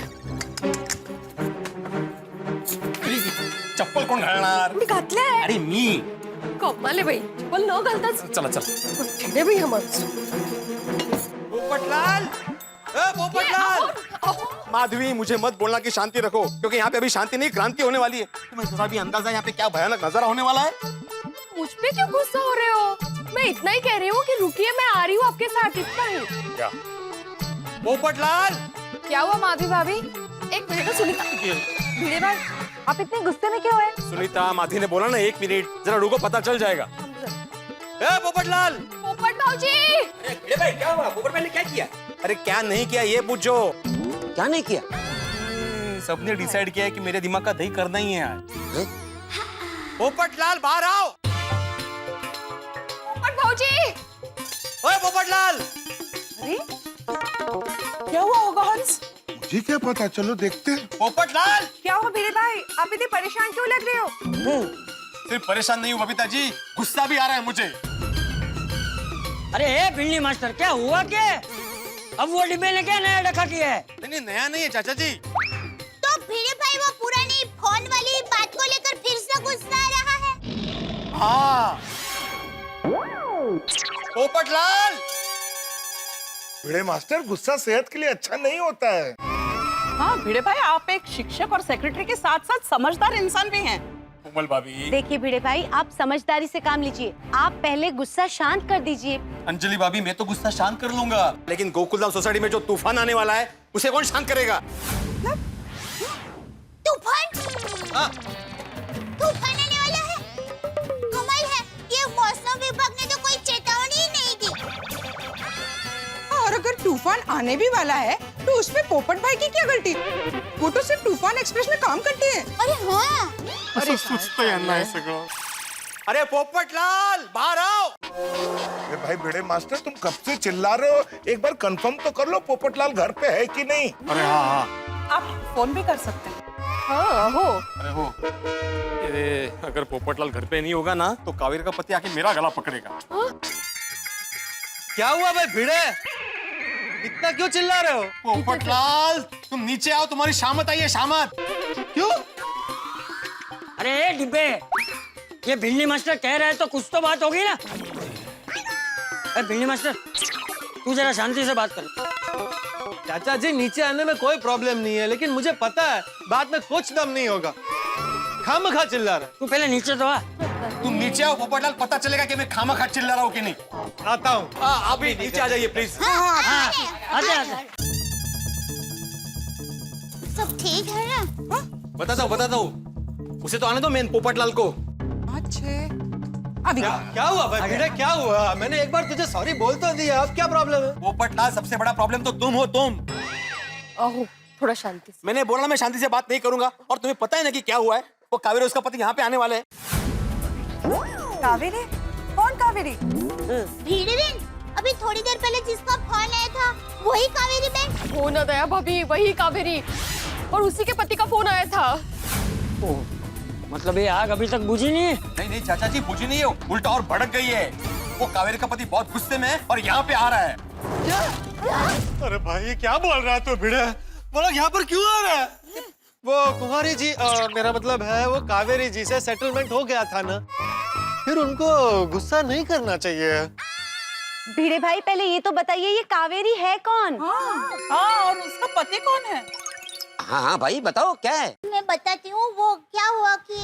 Speaker 4: चप्पल कोण घालणार?
Speaker 6: मी घातलंय.
Speaker 4: अरे मी.
Speaker 6: कमाल आहे बाई, पण न घालताच
Speaker 4: चला चला.
Speaker 6: ठेवले बाई हा माणूस.
Speaker 4: पोपटलाल, पोपटलाल. माधवी, मुझे मत बोलना कि शांति रखो, क्योंकि यहाँ पे अभी शांति नहीं, क्रांति होने वाली है. तुम्हें जरा भी अंदाजा है यहाँ पे क्या भयानक नजारा होने वाला है?
Speaker 6: मुझ पे क्यों गुस्सा हो रहे हो? मैं इतना ही कह रही हूँ कि रुकिए, मैं आ रही हूँ आपके साथ, इतना ही.
Speaker 4: क्या? पोपटलाल.
Speaker 6: क्या हुआ माधवी भाभी? एक मिनट ना सुनीता. भिड़े भाई, आप इतने गुस्से में क्यों हैं?
Speaker 4: सुनीता, माधवी ने बोला ना 1 मिनट, जरा रुको, पता चल जाएगा. ए पोपटलाल.
Speaker 6: पोपट भाऊजी.
Speaker 4: अरे भाई, क्या हुआ? पोपट भाई ने क्या किया? अरे क्या नहीं किया ये पूछो.
Speaker 3: क्या नहीं किया?
Speaker 4: सबने डिसाइड किया है कि मेरे दिमाग का दही करना ही है आज. पोपटलाल, बाहर आओ.
Speaker 6: पोपट भाऊजी.
Speaker 4: ओए पोपटलाल.
Speaker 6: अरे
Speaker 9: क्या हुआ होगा हंस?
Speaker 7: मुझे क्या पता, चलो देखते हैं.
Speaker 4: पोपटलाल.
Speaker 9: क्या हुआ भिड़े भाई, आप इतने परेशान क्यों लग रहे हो?
Speaker 4: सिर्फ परेशान नहीं हूँ बबीता जी, गुस्सा भी आ रहा है मुझे.
Speaker 3: अरे ए बिल्ली मास्टर, क्या हुआ क्या? अब वो डिब्बे ने क्या नया रखा किया है?
Speaker 4: नहीं नया नहीं है चाचा जी.
Speaker 5: तो भिड़े भाई वो पुरानी फोन वाली बात को लेकर फिर से गुस्सा आ रहा है.
Speaker 4: हाँ. पोपटलाल.
Speaker 7: भिड़े मास्टर, गुस्सा सेहत के लिए अच्छा नहीं होता है.
Speaker 9: हाँ भिड़े भाई, आप एक शिक्षक और सेक्रेटरी के साथ साथ समझदार इंसान भी हैं.
Speaker 4: कोमल भाभी.
Speaker 10: देखिए भिड़े भाई, आप समझदारी से काम लीजिए. आप पहले गुस्सा शांत कर दीजिए.
Speaker 4: अंजलि भाभी, मैं तो गुस्सा शांत कर लूंगा, लेकिन गोकुलधाम सोसाइटी में जो तूफान आने वाला है उसे कौन शांत करेगा?
Speaker 5: तूफान?
Speaker 4: हाँ.
Speaker 5: तूफान आने वाला है? कमाल है, ये मौसम विभाग ने तो कोई चेतावनी ही नहीं दी.
Speaker 9: और अगर तूफान आने भी वाला है तो उसमें पोपट भाई की क्या गलती? वो तो सिर्फ तूफान एक्सप्रेस में काम करते हैं.
Speaker 5: अरे हाँ.
Speaker 4: अरे सोचते हैं ना ऐसे को. अरे पोपटलाल, बाहर आओ.
Speaker 7: अरे भाई भिड़े मास्टर, तुम कब से चिल्ला रहे हो? एक बार कंफर्म तो कर लो पोपटलाल घर पे है कि नहीं.
Speaker 4: अरे हाँ हाँ.
Speaker 9: आप फोन भी कर सकते हैं.
Speaker 6: हाँ हो.
Speaker 4: अरे हो. अगर पोपटलाल घर पे नहीं होगा ना तो कावेरी का पति आके मेरा गला पकड़ेगा.
Speaker 8: क्या हुआ भाई भिड़े? इतना क्यों चिल्ला रहे हो?
Speaker 4: पोपटलाल, तुम नीचे आओ, तुम्हारी शामत आई है, शामत.
Speaker 8: क्यों?
Speaker 3: अरे ए डिब्बे, ये बिल्ली मास्टर कह रहे हैं तो कुछ तो बात होगी ना. ए बिल्ली मास्टर, तू जरा शांति से बात कर.
Speaker 8: चाचा जी, नीचे आने में कोई प्रॉब्लम नहीं है, लेकिन मुझे पता है बाद में कुछ दम नहीं होगा. खामखा चिल्ला रहा है.
Speaker 3: तू पहले नीचे तो आ.
Speaker 4: तुम नीचे आओ पोपटलाल, पता चलेगा कि मैं खामखा चिल्ला रहा हूँ कि नहीं.
Speaker 8: आता हूँ.
Speaker 4: आप भी नीचे आ जाइए प्लीज.
Speaker 3: हाँ, आते आते.
Speaker 5: सब ठीक है ना?
Speaker 4: बताता हूँ. उसे तो आने दो मेन पोपटलाल को.
Speaker 9: अच्छा अभी
Speaker 8: क्या हुआ भाई भिड़े, क्या हुआ? मैंने एक बार तुझे सॉरी बोल तो दिया, अब क्या प्रॉब्लम है?
Speaker 4: पोपटलाल, सबसे बड़ा प्रॉब्लम तो तुम हो, तुम.
Speaker 6: ओहो, थोड़ा शांति से.
Speaker 4: मैंने बोला मैं शांति से बात नहीं करूंगा, और तुम्हें पता है ना कि क्या हुआ है. वो कावेरी, उसका पति यहाँ पे आने वाले हैं.
Speaker 9: कावेरी? कौन कावेरी?
Speaker 5: भिड़े बहन, अभी थोड़ी देर पहले जिसका फोन आया था वही कावेरी बहन.
Speaker 6: हो ना दया भाभी, वही कावेरी, और उसी के पति का फोन आया था.
Speaker 3: मतलब ये आग अभी तक बुझी नहीं है?
Speaker 4: नहीं चाचा जी, बुझी नहीं है, उल्टा और भड़क गई है. वो कावेरी का पति बहुत गुस्से में है और यहाँ पे आ रहा है.
Speaker 8: अरे भाई, ये क्या बोल रहा है तू भिड़े? बोला यहाँ पर क्यों आ रहा है? वो कुमारी जी, मेरा मतलब है वो कावेरी जी से सेटलमेंट हो गया था ना, फिर उनको गुस्सा नहीं करना चाहिए.
Speaker 10: भिड़े भाई, पहले ये तो बताइए, ये कावेरी है कौन?
Speaker 9: हाँ, और उसका पति कौन है?
Speaker 3: हाँ हाँ भाई बताओ क्या है.
Speaker 5: मैं बताती हूँ. वो क्या हुआ कि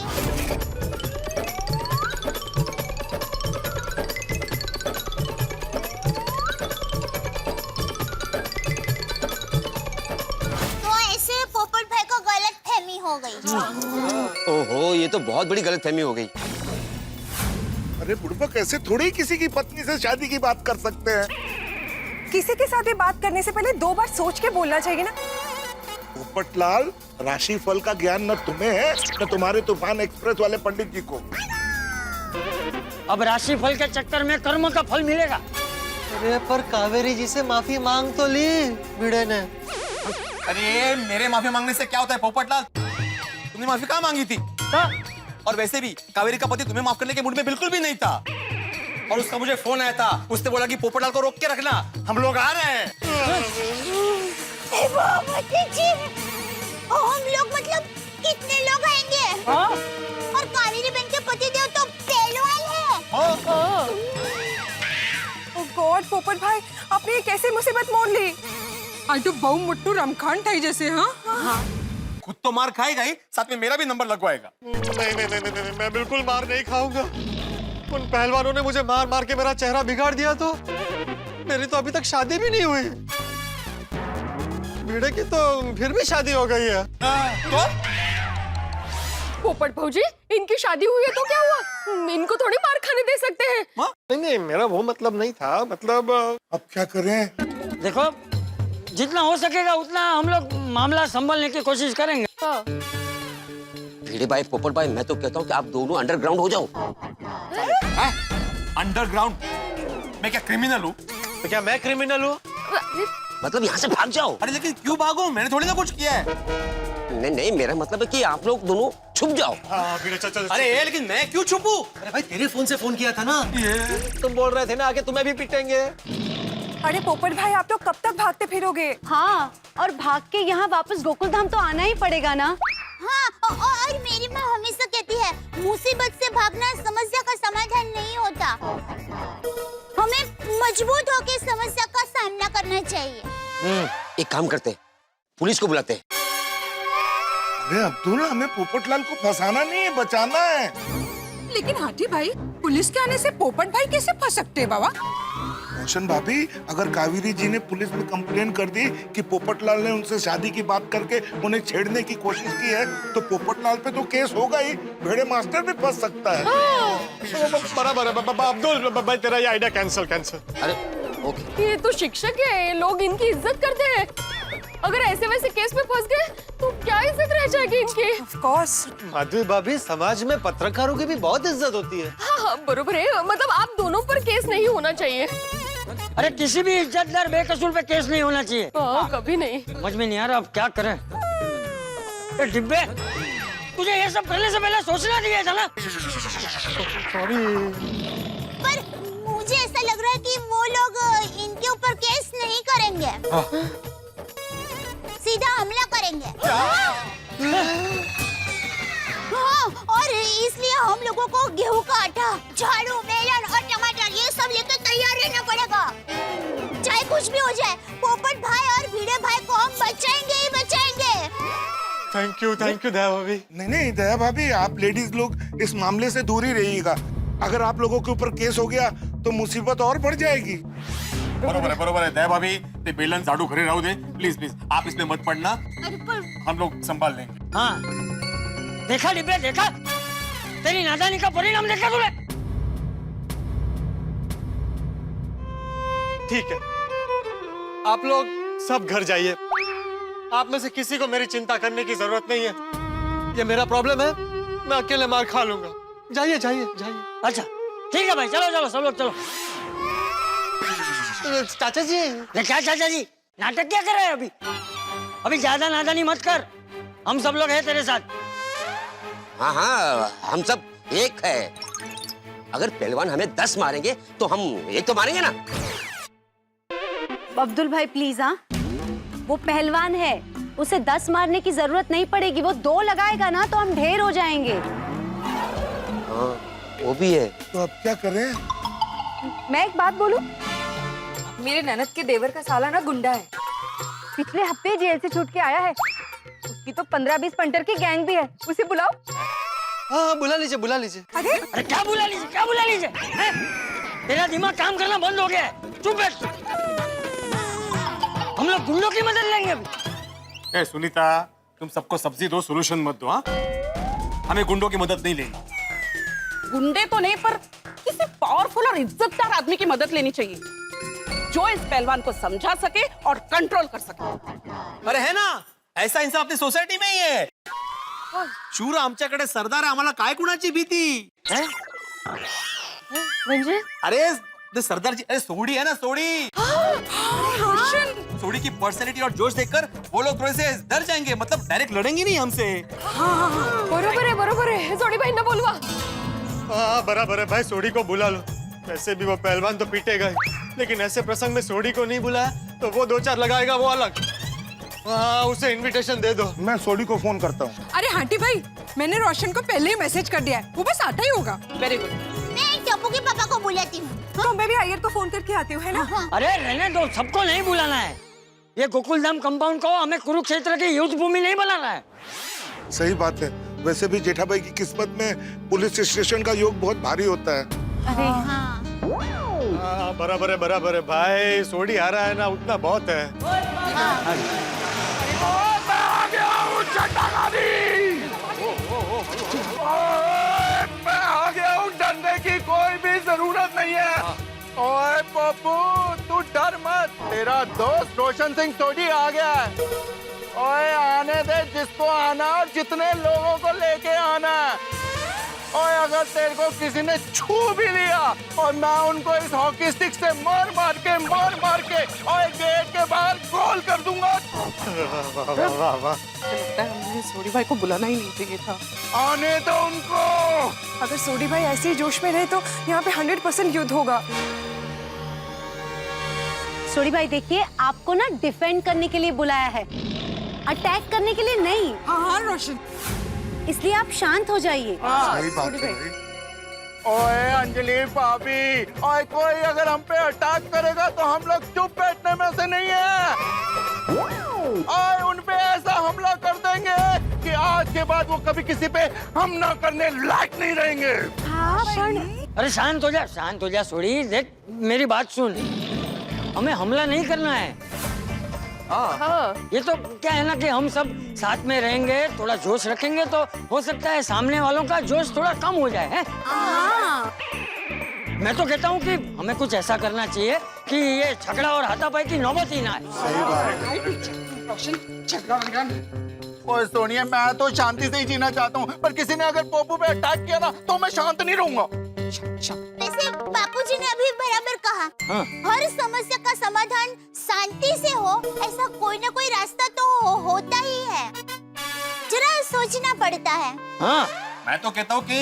Speaker 5: तो ऐसे पोपट भाई को गलतफहमी हो गई.
Speaker 3: ओहो, ये तो बहुत बड़ी गलतफहमी हो गई.
Speaker 7: अरे बुड़बक, ऐसे थोड़ी ही किसी की पत्नी से शादी की बात कर सकते हैं.
Speaker 9: किसी के साथ भी बात करने से पहले 2 बार सोच के बोलना चाहिए ना.
Speaker 7: पोपटलाल, राशिफल का ज्ञान न तुम्हें है न तुम्हारे तूफान एक्सप्रेस वाले पंडित जी को.
Speaker 3: अब राशि फल के चक्कर में कर्म का फल मिलेगा.
Speaker 8: अरे पर कावेरी जी से माफी मांग तो ली भिड़े ने.
Speaker 4: अरे मेरे माफी मांगने से क्या होता है पोपटलाल? तुमने माफी कहाँ मांगी थी? और वैसे भी कावेरी का पति तुम्हें माफ करने के मूड में बिल्कुल भी नहीं था. और उसका मुझे फोन आया था, उसने बोला कि पोपटलाल को रोक के रखना, हम लोग आ रहे हैं.
Speaker 5: हम लोग मतलब कितने लोग आएंगे?
Speaker 11: ओ गॉड पोपट भाई, आपने ये कैसे मुसीबत मोड़ ली? आज तो बहु मुट्टू रमखान ठाई जैसे। हाँ
Speaker 4: खुद तो मार खाएगा ही, साथ में मेरा भी नंबर लगवाएगा।
Speaker 8: नहीं, मैं बिल्कुल मार नहीं खाऊंगा। उन पहलवानों ने मुझे मार मार के मेरा चेहरा बिगाड़ दिया तो मेरी तो अभी तक शादी भी नहीं हुई। भिड़े की तो फिर भी शादी हो गई है।
Speaker 4: तो
Speaker 6: पोपट भाऊजी, इनकी शादी हुई है तो क्या हुआ? इनको थोड़ी मार खाने दे सकते हैं।
Speaker 8: नहीं, मेरा वो मतलब नहीं था। मतलब
Speaker 7: अब क्या करें?
Speaker 3: देखो, जितना हो सकेगा उतना हम लोग मामला संभालने की कोशिश करेंगे।
Speaker 6: हाँ।
Speaker 12: भिड़े भाई, पोपट भाई, मैं तो कहता हूँ कि आप दोनों अंडरग्राउंड हो जाओ।
Speaker 4: अंडरग्राउंड? मैं क्या क्रिमिनल हूँ?
Speaker 8: तो क्या मैं क्रिमिनल हूँ?
Speaker 12: मतलब यहाँ से भाग जाओ।
Speaker 4: अरे लेकिन क्यों भागो? मैंने थोड़ी ना कुछ किया है।
Speaker 12: नहीं, मेरा मतलब है कि आप लोग दोनों छुप जाओ।
Speaker 8: हाँ, भिड़े चल।
Speaker 4: अरे लेकिन मैं क्यों छुपू?
Speaker 8: अरे भाई, तेरे फोन से फोन किया था ना। तुम बोल रहे थे ना आगे तुम्हें भी पीटेंगे।
Speaker 11: अरे पोपट भाई, आप लोग कब तक भागते फिरोगे?
Speaker 10: हाँ, और भाग के यहाँ वापस गोकुल धाम तो आना ही पड़ेगा ना।
Speaker 5: हाँ, और मेरी माँ हमेशा कहती है मुसीबत से भागना समस्या का समाधान नहीं होता, हमें मजबूत होकर समस्या का सामना करना चाहिए।
Speaker 12: एक काम करते, पुलिस को बुलाते।
Speaker 7: अरे अब्दुल, हमें पोपटलाल को फंसाना नहीं है, बचाना है।
Speaker 11: लेकिन हाथी भाई, पुलिस के आने से पोपट भाई कैसे फंस सकते हैं बाबा?
Speaker 7: रोशन भाभी, अगर कावेरी जी ने पुलिस में कंप्लेन कर दी कि पोपटलाल ने उनसे शादी की बात करके उन्हें छेड़ने की कोशिश की है, तो पोपटलाल पे तो केस होगा ही, भेड़े मास्टर भी फंस सकता है।
Speaker 8: बराबर है अब्दुल भाई, तेरा ये आइडिया कैंसिल।
Speaker 12: अरे ओके।
Speaker 6: ये तो शिक्षक है, लोग इनकी इज्जत करते हैं। अगर ऐसे वैसे केस में फंस गए तो क्या इज्जत रह जाएगी इनकी?
Speaker 11: Of course.
Speaker 8: माधवी भाभी, समाज में पत्रकारों की भी बहुत इज्जत होती है।
Speaker 6: हाँ, बरोबर है। मतलब आप दोनों पर केस नहीं होना चाहिए।
Speaker 3: अरे किसी भी इज्जतदार बेकसूर पे केस नहीं होना चाहिए।
Speaker 6: कभी नहीं।
Speaker 3: समझ में नहीं आ रहा अब क्या करें। ए डिब्बे, तुझे ये सब करने से पहले सोचना चाहिए था ना।
Speaker 5: पर मुझे ऐसा लग रहा है कि वो लोग इनके ऊपर केस नहीं करेंगे, सीधा हमला करेंगे। हाँ, और इसलिए हम लोगों को गेहूं का आटा, झाड़ू, मेलन और टमाटर ये सब लेकर तैयार रहना पड़ेगा। चाहे कुछ भी हो जाए, पोपट भाई और भिड़े भाई को हम बचाएंगे ही बचाएंगे।
Speaker 8: थैंक यू दया भाभी।
Speaker 7: नहीं, दया भाभी, आप लेडीज लोग इस मामले से दूर ही रहिएगा। अगर आप लोगों के ऊपर केस हो गया तो मुसीबत और बढ़ जाएगी।
Speaker 4: बरोबर है दया भाभी, ते बेलन झाड़ू घरे रहू दे, प्लीज आप इसमें मत पड़ना, हम लोग संभाल लेंगे।
Speaker 3: हाँ, देखा डिब्बे, देखा तेरी नादानी का परिणाम देखा तूने।
Speaker 8: ठीक है, आप लोग सब घर जाइए। आप में से किसी को मेरी चिंता करने की जरूरत नहीं है। ये मेरा प्रॉब्लम है, मैं अकेले मार खा लूंगा। जाइए।
Speaker 3: अच्छा ठीक है भाई, चलो सब लोग चलो।
Speaker 8: चाचा जी,
Speaker 3: क्या चाचा जी, नाटक क्या कर रहे हैं अभी ज्यादा नादानी मत कर, हम सब लोग हैं तेरे साथ।
Speaker 12: हाँ, हम सब एक है। अगर पहलवान हमें 10 मारेंगे तो हम एक तो मारेंगे ना।
Speaker 10: अब्दुल भाई प्लीज। हाँ, वो पहलवान है, उसे 10 मारने की जरूरत नहीं पड़ेगी। वो 2 लगाएगा ना तो हम ढेर हो जाएंगे।
Speaker 12: हाँ, वो भी है।
Speaker 7: तो अब क्या करें?
Speaker 11: मैं एक बात बोलूं? मेरे ननद के देवर का साला ना गुंडा है, पिछले हफ्ते जेल से छूट के आया है। उसकी तो 15-20 पंटर की गैंग भी है। उसे बुलाओ।
Speaker 8: हाँ, बुला लीजिए।
Speaker 3: अरे क्या बुला लीजिए हैं? तेरा दिमाग काम करना बंद हो गया है। चुप बैठ, हम लोग गुंडों की मदद लेंगे अभी।
Speaker 4: ए सुनीता, तुम सबको सब्जी दो, सोल्यूशन मत दो। हाँ, हमें गुंडों की मदद नहीं लेनी।
Speaker 9: गुंडे तो नहीं, पर किसी पावरफुल और इज्जतदार आदमी की मदद लेनी चाहिए, जो इस पहलवान को समझा सके और कंट्रोल कर सके।
Speaker 4: अरे है ना, ऐसा इंसान अपनी सोसायटी में ही है। शूर आमच्याकडे सरदार आहे, आम्हाला काय कुणाची भीती है?
Speaker 6: म्हणजे?
Speaker 4: अरे ते सरदार जी, अरे सोडी है ना, सोडी। सोडी की पर्सनैलिटी और जोश देखकर वो लोग थोड़े से डर जाएंगे, मतलब डायरेक्ट लड़ेंगे नहीं हमसे।
Speaker 6: बरोबर है, सोडी भाई ना बोलवा।
Speaker 8: हाँ, बराबर है भाई, सोडी को बुला लो। वैसे भी वो पहलवान तो पीटेगा ही, लेकिन ऐसे प्रसंग में सोडी को नहीं बुलाया तो वो 2-4 लगाएगा, वो अलग। हाँ, उसे इनविटेशन दे दो।
Speaker 7: मैं सोडी को फोन करता हूँ।
Speaker 11: अरे हाटी भाई, मैंने रोशन को पहले ही मैसेज कर दिया है, वो बस आता ही होगा।
Speaker 9: Very good.
Speaker 5: नहीं, टप्पू के पापा बुलाती हूँ।
Speaker 11: तो मैं भी अय्यर को फोन करके आती हूँ, है ना?
Speaker 5: हाँ।
Speaker 3: अरे रहने दो, सबको नहीं बुलाना है। ये गोकुलधाम कंपाउंड को हमें कुरुक्षेत्र की युद्ध भूमि नहीं बनाना है।
Speaker 7: सही बात है। वैसे भी जेठा भाई की किस्मत में पुलिस स्टेशन का योग बहुत भारी होता है।
Speaker 10: अरे
Speaker 8: हाँ, बराबर है भाई। सोडी हारा है ना, उतना बहुत है।
Speaker 7: मैं आ गया हूँ, डरने की कोई भी जरूरत नहीं है। ओए पप्पू, तू डर मत, तेरा दोस्त रोशन सिंह सोडी आ गया है। ओए आने दे जिसको आना, और जितने लोगों को लेके आना। ओए अगर तेरे को किसी ने छू भी लिया और मैं उनको इस हॉकी स्टिक से मार मार के ओए गेट के बाहर गोल कर दूंगा।
Speaker 9: लगता है हमने सोडी भाई को बुलाना ही नहीं चाहिए था।
Speaker 7: आने दो उनको।
Speaker 11: अगर सोडी भाई ऐसे ही जोश में रहे तो यहाँ पे 100% युद्ध होगा।
Speaker 10: सोडी भाई देखिए, आपको ना डिफेंड करने के लिए बुलाया है, अटैक करने के लिए नहीं।
Speaker 9: हाँ रोशन,
Speaker 10: इसलिए आप शांत हो जाइए।
Speaker 7: सही बात है। ओए अंजलि भाभी, ओए कोई अगर हम पे अटैक करेगा तो हम लोग चुप बैठने में से नहीं है। ओए उन पे ऐसा हमला कर देंगे कि आज के बाद वो कभी किसी पे हमला करने लायक नहीं रहेंगे।
Speaker 3: अरे शांत हो जा सोडी। देख मेरी बात सुन, हमें हमला नहीं करना है।
Speaker 9: हाँ।
Speaker 3: ये तो क्या है ना कि हम सब साथ में रहेंगे, थोड़ा जोश रखेंगे तो हो सकता है सामने वालों का जोश थोड़ा कम हो जाए है? मैं तो कहता हूँ कि हमें कुछ ऐसा करना चाहिए कि ये झगड़ा और हाथापाई की नौबत ही ना आए।
Speaker 7: सही बात। ओए सोनिया, मैं तो शांति से ही जीना चाहता हूँ, पर किसी ने अगर पोपू पे अटैक किया ना तो मैं शांत नहीं रहूंगा।
Speaker 5: वैसे बापूजी ने अभी बराबर कहा।
Speaker 3: हाँ।
Speaker 5: हर समस्या का समाधान शांति से हो, ऐसा कोई ना कोई रास्ता तो होता ही है। जरा सोचना पड़ता है।
Speaker 3: हाँ।
Speaker 4: मैं तो कहता हूँ कि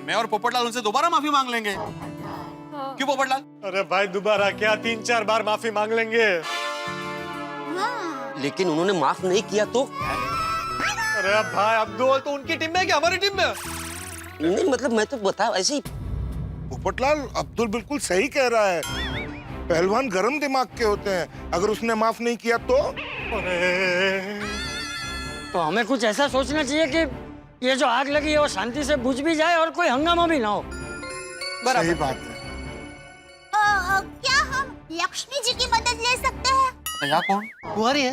Speaker 4: मैं और पोपटलाल उनसे दोबारा माफी मांग लेंगे। क्यों पोपटलाल?
Speaker 8: अरे भाई दोबारा क्या, 3-4 बार माफी मांग लेंगे।
Speaker 5: हाँ।
Speaker 12: लेकिन उन्होंने माफ नहीं किया तो?
Speaker 8: अरे भाई अब्दुल तो उनकी टीम में है कि हमारी टीम में?
Speaker 12: नहीं मतलब मैं तो बता ऐसे ही।
Speaker 7: पोपटलाल, अब्दुल बिल्कुल सही कह रहा है। पहलवान गरम दिमाग के होते हैं, अगर उसने माफ नहीं किया तो?
Speaker 3: तो हमें कुछ ऐसा सोचना चाहिए कि ये जो आग लगी है वो शांति से बुझ भी जाए और कोई हंगामा भी ना हो।
Speaker 7: सही बात है।
Speaker 5: क्या हम लक्ष्मी जी की मदद ले सकते हैं?
Speaker 4: यहाँ कौन?
Speaker 8: कुंवारी है।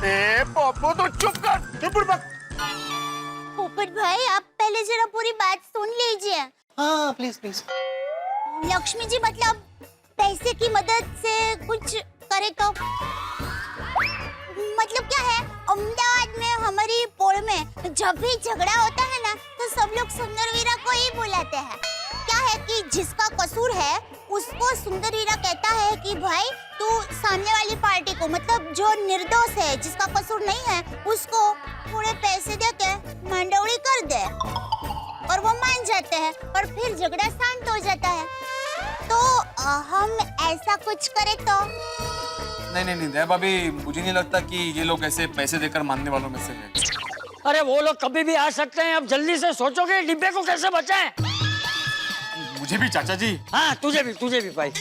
Speaker 7: ए पप्पू तो चुप कर, चुप रह।
Speaker 5: पोपट भाई, आप पहले जरा पूरी बात सुन लीजिए।
Speaker 8: हाँ प्लीज प्लीज।
Speaker 5: लक्ष्मी जी मतलब पैसे की मदद से कुछ करे तो? मतलब क्या है, अहमदाबाद में हमारी पोल में जब भी झगड़ा होता है ना तो सब लोग सुंदरवीरा को ही बुलाते हैं। क्या है कि जिसका कसूर है उसको सुंदरवीरा कहता है कि भाई तू सामने वाली पार्टी को, मतलब जो निर्दोष है, जिसका कसूर नहीं है, उसको थोड़े पैसे देके मंडौड़ी कर दे और वो मान जाते हैं और फिर झगड़ा शांत हो जाता है। तो हम ऐसा कुछ करें तो?
Speaker 4: नहीं दया भाभी, मुझे नहीं लगता कि ये लोग ऐसे पैसे देकर मानने वालों में से हैं।
Speaker 3: अरे वो लोग कभी भी आ सकते हैं। अब जल्दी से सोचो कि डिब्बे को कैसे बचाएं।
Speaker 4: मुझे भी चाचा जी।
Speaker 3: हाँ तुझे भी भाई।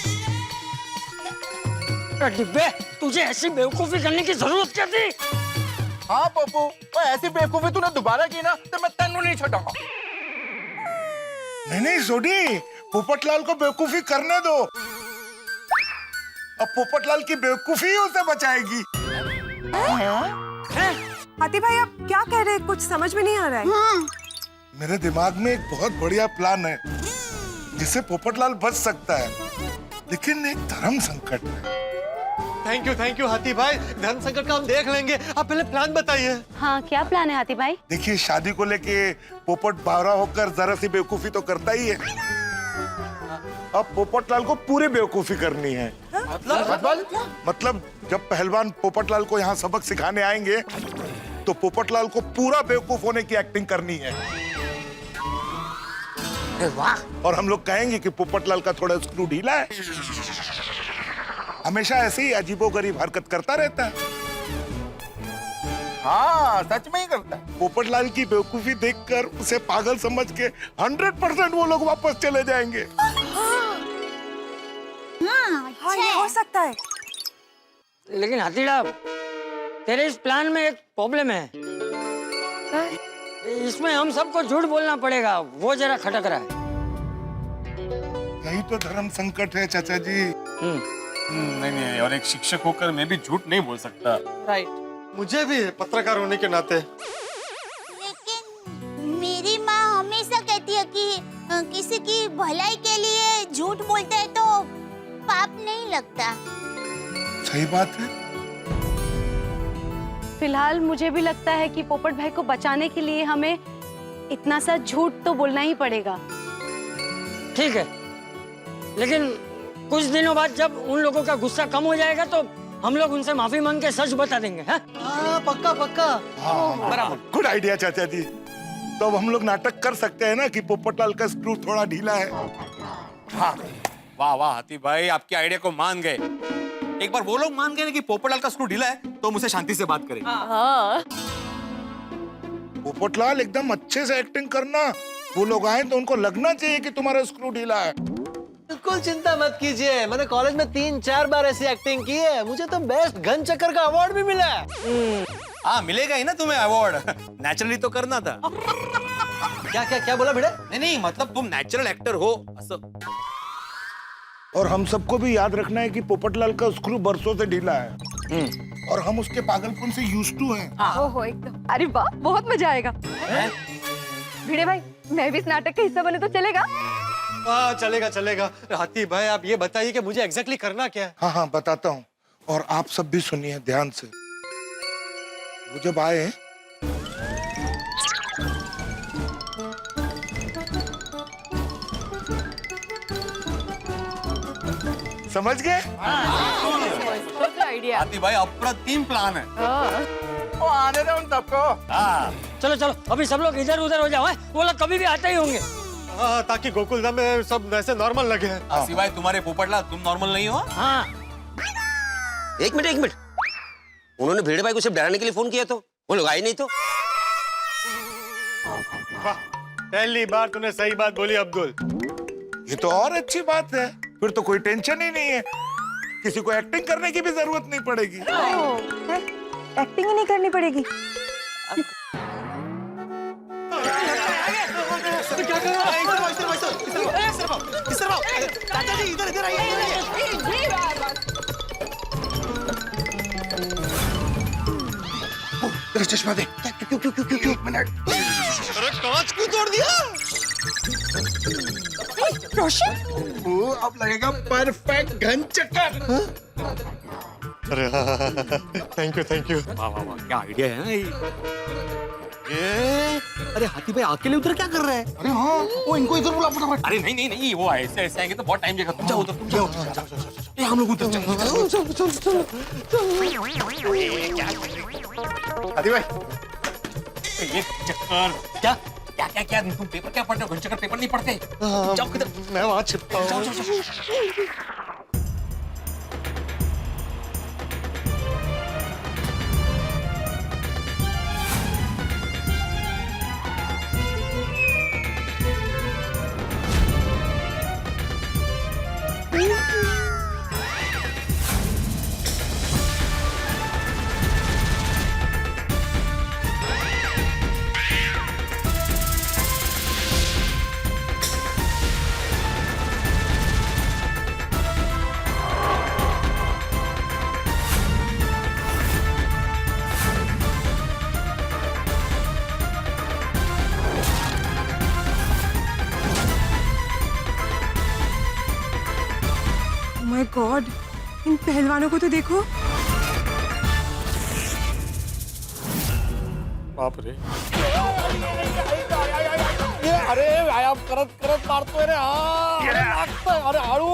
Speaker 3: डिब्बे, तुझे ऐसी बेवकूफी करने की जरूरत क्या थी?
Speaker 7: हाँ पप्पू, ऐसी बेवकूफी तूने दोबारा की ना तो मैं तेनू नहीं छोड़ूंगा। नहीं सोडी, पोपटलाल को बेवकूफी करने दो। अब पोपटलाल की बेवकूफी उसे बचाएगी।
Speaker 11: हाथी भाई आप क्या कह रहे हैं, कुछ समझ में नहीं आ रहा है।
Speaker 5: हाँ।
Speaker 7: मेरे दिमाग में एक बहुत बढ़िया प्लान है जिससे पोपटलाल बच सकता है, लेकिन एक धर्म संकट है।
Speaker 8: थैंक यू हाथी भाई, धर्म संकट का हम देख लेंगे। आप पहले प्लान बताइए।
Speaker 10: हाँ क्या प्लान है हाथी भाई?
Speaker 7: देखिए, शादी को लेके पोपट बावरा होकर जरा सी बेवकूफी तो करता ही है। अब पोपटलाल को पूरी बेवकूफी करनी है। मतलब जब पहलवान पोपटलाल को यहाँ सबक सिखाने आएंगे तो पोपटलाल को पूरा बेवकूफ होने की एक्टिंग करनी है।
Speaker 12: वाह।
Speaker 7: और हम लोग कहेंगे कि पोपटलाल का थोड़ा स्क्रू ढीला है, हमेशा ऐसे ही अजीबोगरीब हरकत करता रहता है। हाँ सच में ही करता है। पोपटलाल की बेवकूफी देखकर उसे पागल समझ के 100% वो लोग वापस चले जाएंगे।
Speaker 11: हाँ ये हो सकता है।
Speaker 3: लेकिन हाथीड़ा, तेरे इस प्लान में एक प्रॉब्लम है। इसमें हम सबको झूठ बोलना पड़ेगा, वो जरा खटक रहा है।
Speaker 7: यही तो धर्म संकट है चाचा जी।
Speaker 4: नहीं नहीं, और एक शिक्षक होकर मैं भी झूठ नहीं बोल सकता।
Speaker 9: राइट।
Speaker 8: मुझे भी पत्रकार होने के नाते।
Speaker 5: लेकिन मेरी माँ हमेशा कहती है कि किसी की भलाई के लिए झूठ बोलते हैं तो पाप नहीं लगता।
Speaker 7: सही बात है।
Speaker 10: फिलहाल मुझे भी लगता है कि पोपट भाई को बचाने के लिए हमें इतना सा झूठ तो बोलना ही पड़ेगा।
Speaker 3: ठीक है, लेकिन कुछ दिनों बाद जब उन लोगों का गुस्सा कम हो जाएगा तो हम लोग उनसे माफी मांग के सच बता देंगे। हाँ?
Speaker 8: पक्का पक्का।
Speaker 7: बराबर, गुड आइडिया चाचा जी। तो अब हम लोग नाटक कर सकते हैं ना कि पोपटलाल का स्क्रू थोड़ा ढीला है।
Speaker 4: हाँ, वाह वाह हाथी भाई, आपके आइडिया को मान गए। एक बार वो लोग मान गए ना कि पोपटलाल का स्क्रू ढीला है तो मुझे शांति से बात करें।
Speaker 7: पोपटलाल एकदम अच्छे से एक्टिंग करना। वो लोग आए तो उनको लगना चाहिए कि तुम्हारा स्क्रू ढीला है।
Speaker 8: बिल्कुल चिंता मत कीजिए, मैंने कॉलेज में 3-4 बार ऐसी एक्टिंग की है। मुझे तो बेस्ट घन चक्कर का अवार्ड भी मिला है।
Speaker 4: हाँ, मिलेगा ही ना तुम्हें अवार्ड। नेचुरली तो करना था।
Speaker 8: क्या क्या क्या बोला भिड़े?
Speaker 4: नहीं, मतलब तुम नेचुरल एक्टर हो।
Speaker 7: और हम सबको भी याद रखना है कि पोपटलाल का स्क्रू बरसों से ढीला है और हम उसके पागलपन से यूज्ड टू हैं।
Speaker 11: ओहो एकदम। अरे वाह, बहुत मजा आएगा। भिड़े भाई, मैं भी इस नाटक का हिस्सा बने तो चलेगा?
Speaker 8: हाँ चलेगा चलेगा। हाथी भाई आप ये बताइए कि मुझे एग्जैक्टली करना क्या है?
Speaker 7: हाँ हाँ बताता हूँ, और आप सब भी सुनिए ध्यान से। वो जब आए समझ गए?
Speaker 11: आइडिया।
Speaker 4: हाथी भाई अप्रतिम प्लान है।
Speaker 7: वो आने दो उन सबको।
Speaker 3: चलो चलो, अभी सब लोग इधर उधर हो जाओ। वो लोग कभी भी आते ही होंगे।
Speaker 8: हाँ, ताकि गोकुलधाम में सब ऐसे नॉर्मल लगे।
Speaker 4: सिवाय तुम्हारे पोपटलाल, तुम नॉर्मल नहीं हो।
Speaker 3: हाँ।
Speaker 12: एक मिनट, उन्होंने भेड़े भाई को सिर्फ डराने के लिए फोन किया, तो वो लोग आए नहीं तो।
Speaker 8: पहली बार तूने सही बात बोली अब्दुल।
Speaker 7: ये तो और अच्छी बात है, फिर तो कोई टेंशन ही नहीं है। किसी को एक्टिंग करने की भी जरूरत नहीं पड़ेगी।
Speaker 11: एक्टिंग ही नहीं करनी पड़ेगी।
Speaker 7: चश्मा दे। क्यों? एक मिनट।
Speaker 8: अरे कांच क्यों तोड़ दिया?
Speaker 11: रोशन,
Speaker 7: वो अब लगेगा परफेक्ट घन चक्कर।
Speaker 8: अरे थैंक यू।
Speaker 4: वाह वाह वाह, क्या आइडिया है ना ये। अरे हाथी भाई अकेले उधर क्या कर रहा है?
Speaker 7: अरे हाँ, वो इनको इधर बुला फटाफट।
Speaker 4: अरे नहीं, वो ऐसे ऐसे आएंगे तो बहुत टाइम जाएगा। तुम जाओ उधर, तुम जाओ। ये हम लोग उधर चल।
Speaker 7: हाथी भाई,
Speaker 4: ये चक्कर क्या क्या क्या क्या तुम पेपर क्या पढ़ते हो? घंचक्कर पेपर नहीं पढ़ते? जाओ किधर?
Speaker 8: मैं वहां छिपता हूँ।
Speaker 11: माय गॉड, इन पहलवानों को तो देखो।
Speaker 8: बाप रे।
Speaker 7: अरे व्यायाम करत मारतोय रे। अरे हळू।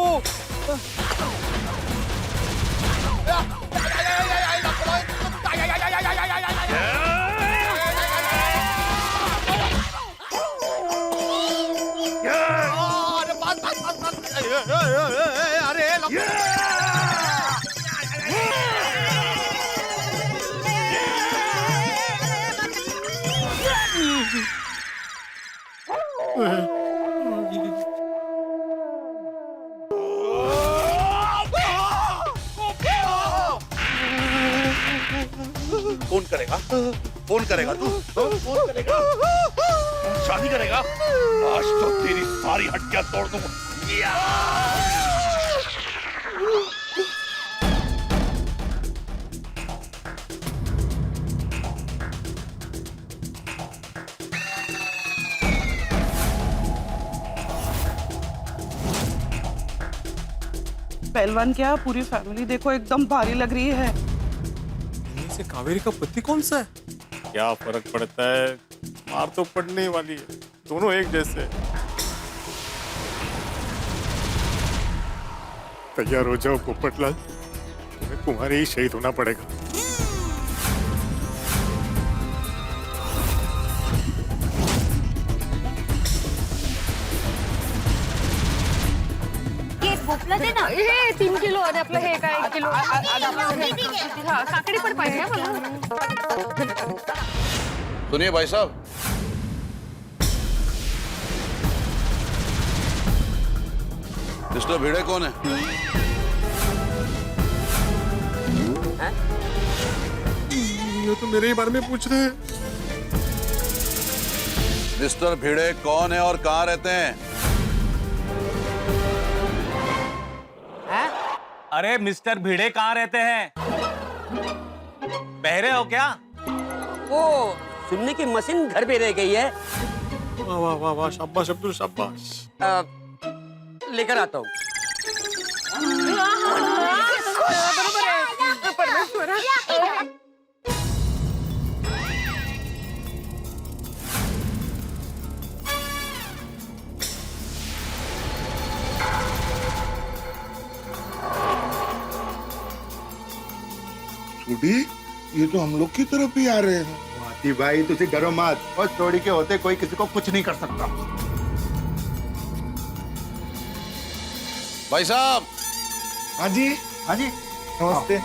Speaker 7: फोन करेगा तू? फोन करेगा? शादी करेगा? आज तो तेरी सारी हड्डियां तोड़ दूंगा।
Speaker 13: पहलवान क्या पूरी फैमिली देखो एकदम भारी लग रही है।
Speaker 8: से कावेरी का पति कौन सा है? क्या फर्क पड़ता है, मार तो पड़ने वाली है, दोनों एक जैसे। तैयार हो जाओ पोपटलाल, तुम्हें तुम्हारे ही शहीद होना पड़ेगा।
Speaker 10: भोपळा दे ना.
Speaker 6: हे 3 किलो आणि आपलं हे काय 1 किलो. हा, काकडी पण पाहिजे मला.
Speaker 7: सुनिए भाई साहब, मिस्टर भिड़े कौन है?
Speaker 8: ये तो मेरे ही बारे में पूछ रहे हैं।
Speaker 7: मिस्टर भिड़े कौन है और कहाँ रहते हैं?
Speaker 4: अरे मिस्टर भिड़े कहाँ रहते हैं? बहरे हो क्या?
Speaker 12: वो सुनने की मशीन घर पे रह गई है।
Speaker 8: वाह वाह वाह वाह, शाबाश अब्दुल शाबाश।
Speaker 12: लेकर आता हूँ।
Speaker 7: छुड़ी, ये तो हम लोग की तरफ ही आ रहे हैं।
Speaker 14: हाथी भाई तुझे डरो मत, और जोड़ी के होते कोई किसी को कुछ नहीं कर सकता।
Speaker 7: भाई साहब।
Speaker 14: हाँ जी, हाँ जी, नमस्ते।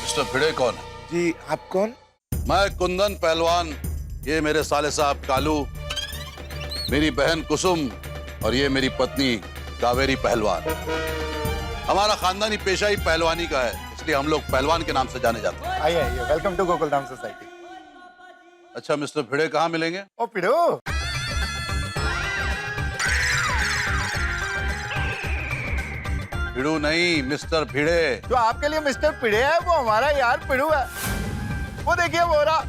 Speaker 7: मिस्टर भिड़े कौन है?
Speaker 14: जी आप कौन?
Speaker 7: मैं कुंदन पहलवान, ये मेरे साले साहब कालू, मेरी बहन कुसुम और ये मेरी पत्नी कावेरी पहलवान। हमारा खानदानी पेशा ही पहलवानी का है, इसलिए हम लोग पहलवान के नाम से जाने जाते हैं।
Speaker 14: आइए आइए, वेलकम टू गोकुलधाम सोसाइटी।
Speaker 7: अच्छा मिस्टर भिड़े कहाँ मिलेंगे?
Speaker 14: ओ पिड़ो,
Speaker 7: भिड़ू नहीं, मिस्टर भिड़े।
Speaker 14: जो आपके लिए मिस्टर पिड़े है वो हमारा यार पिड़ू है। वो देखिए वो रहा।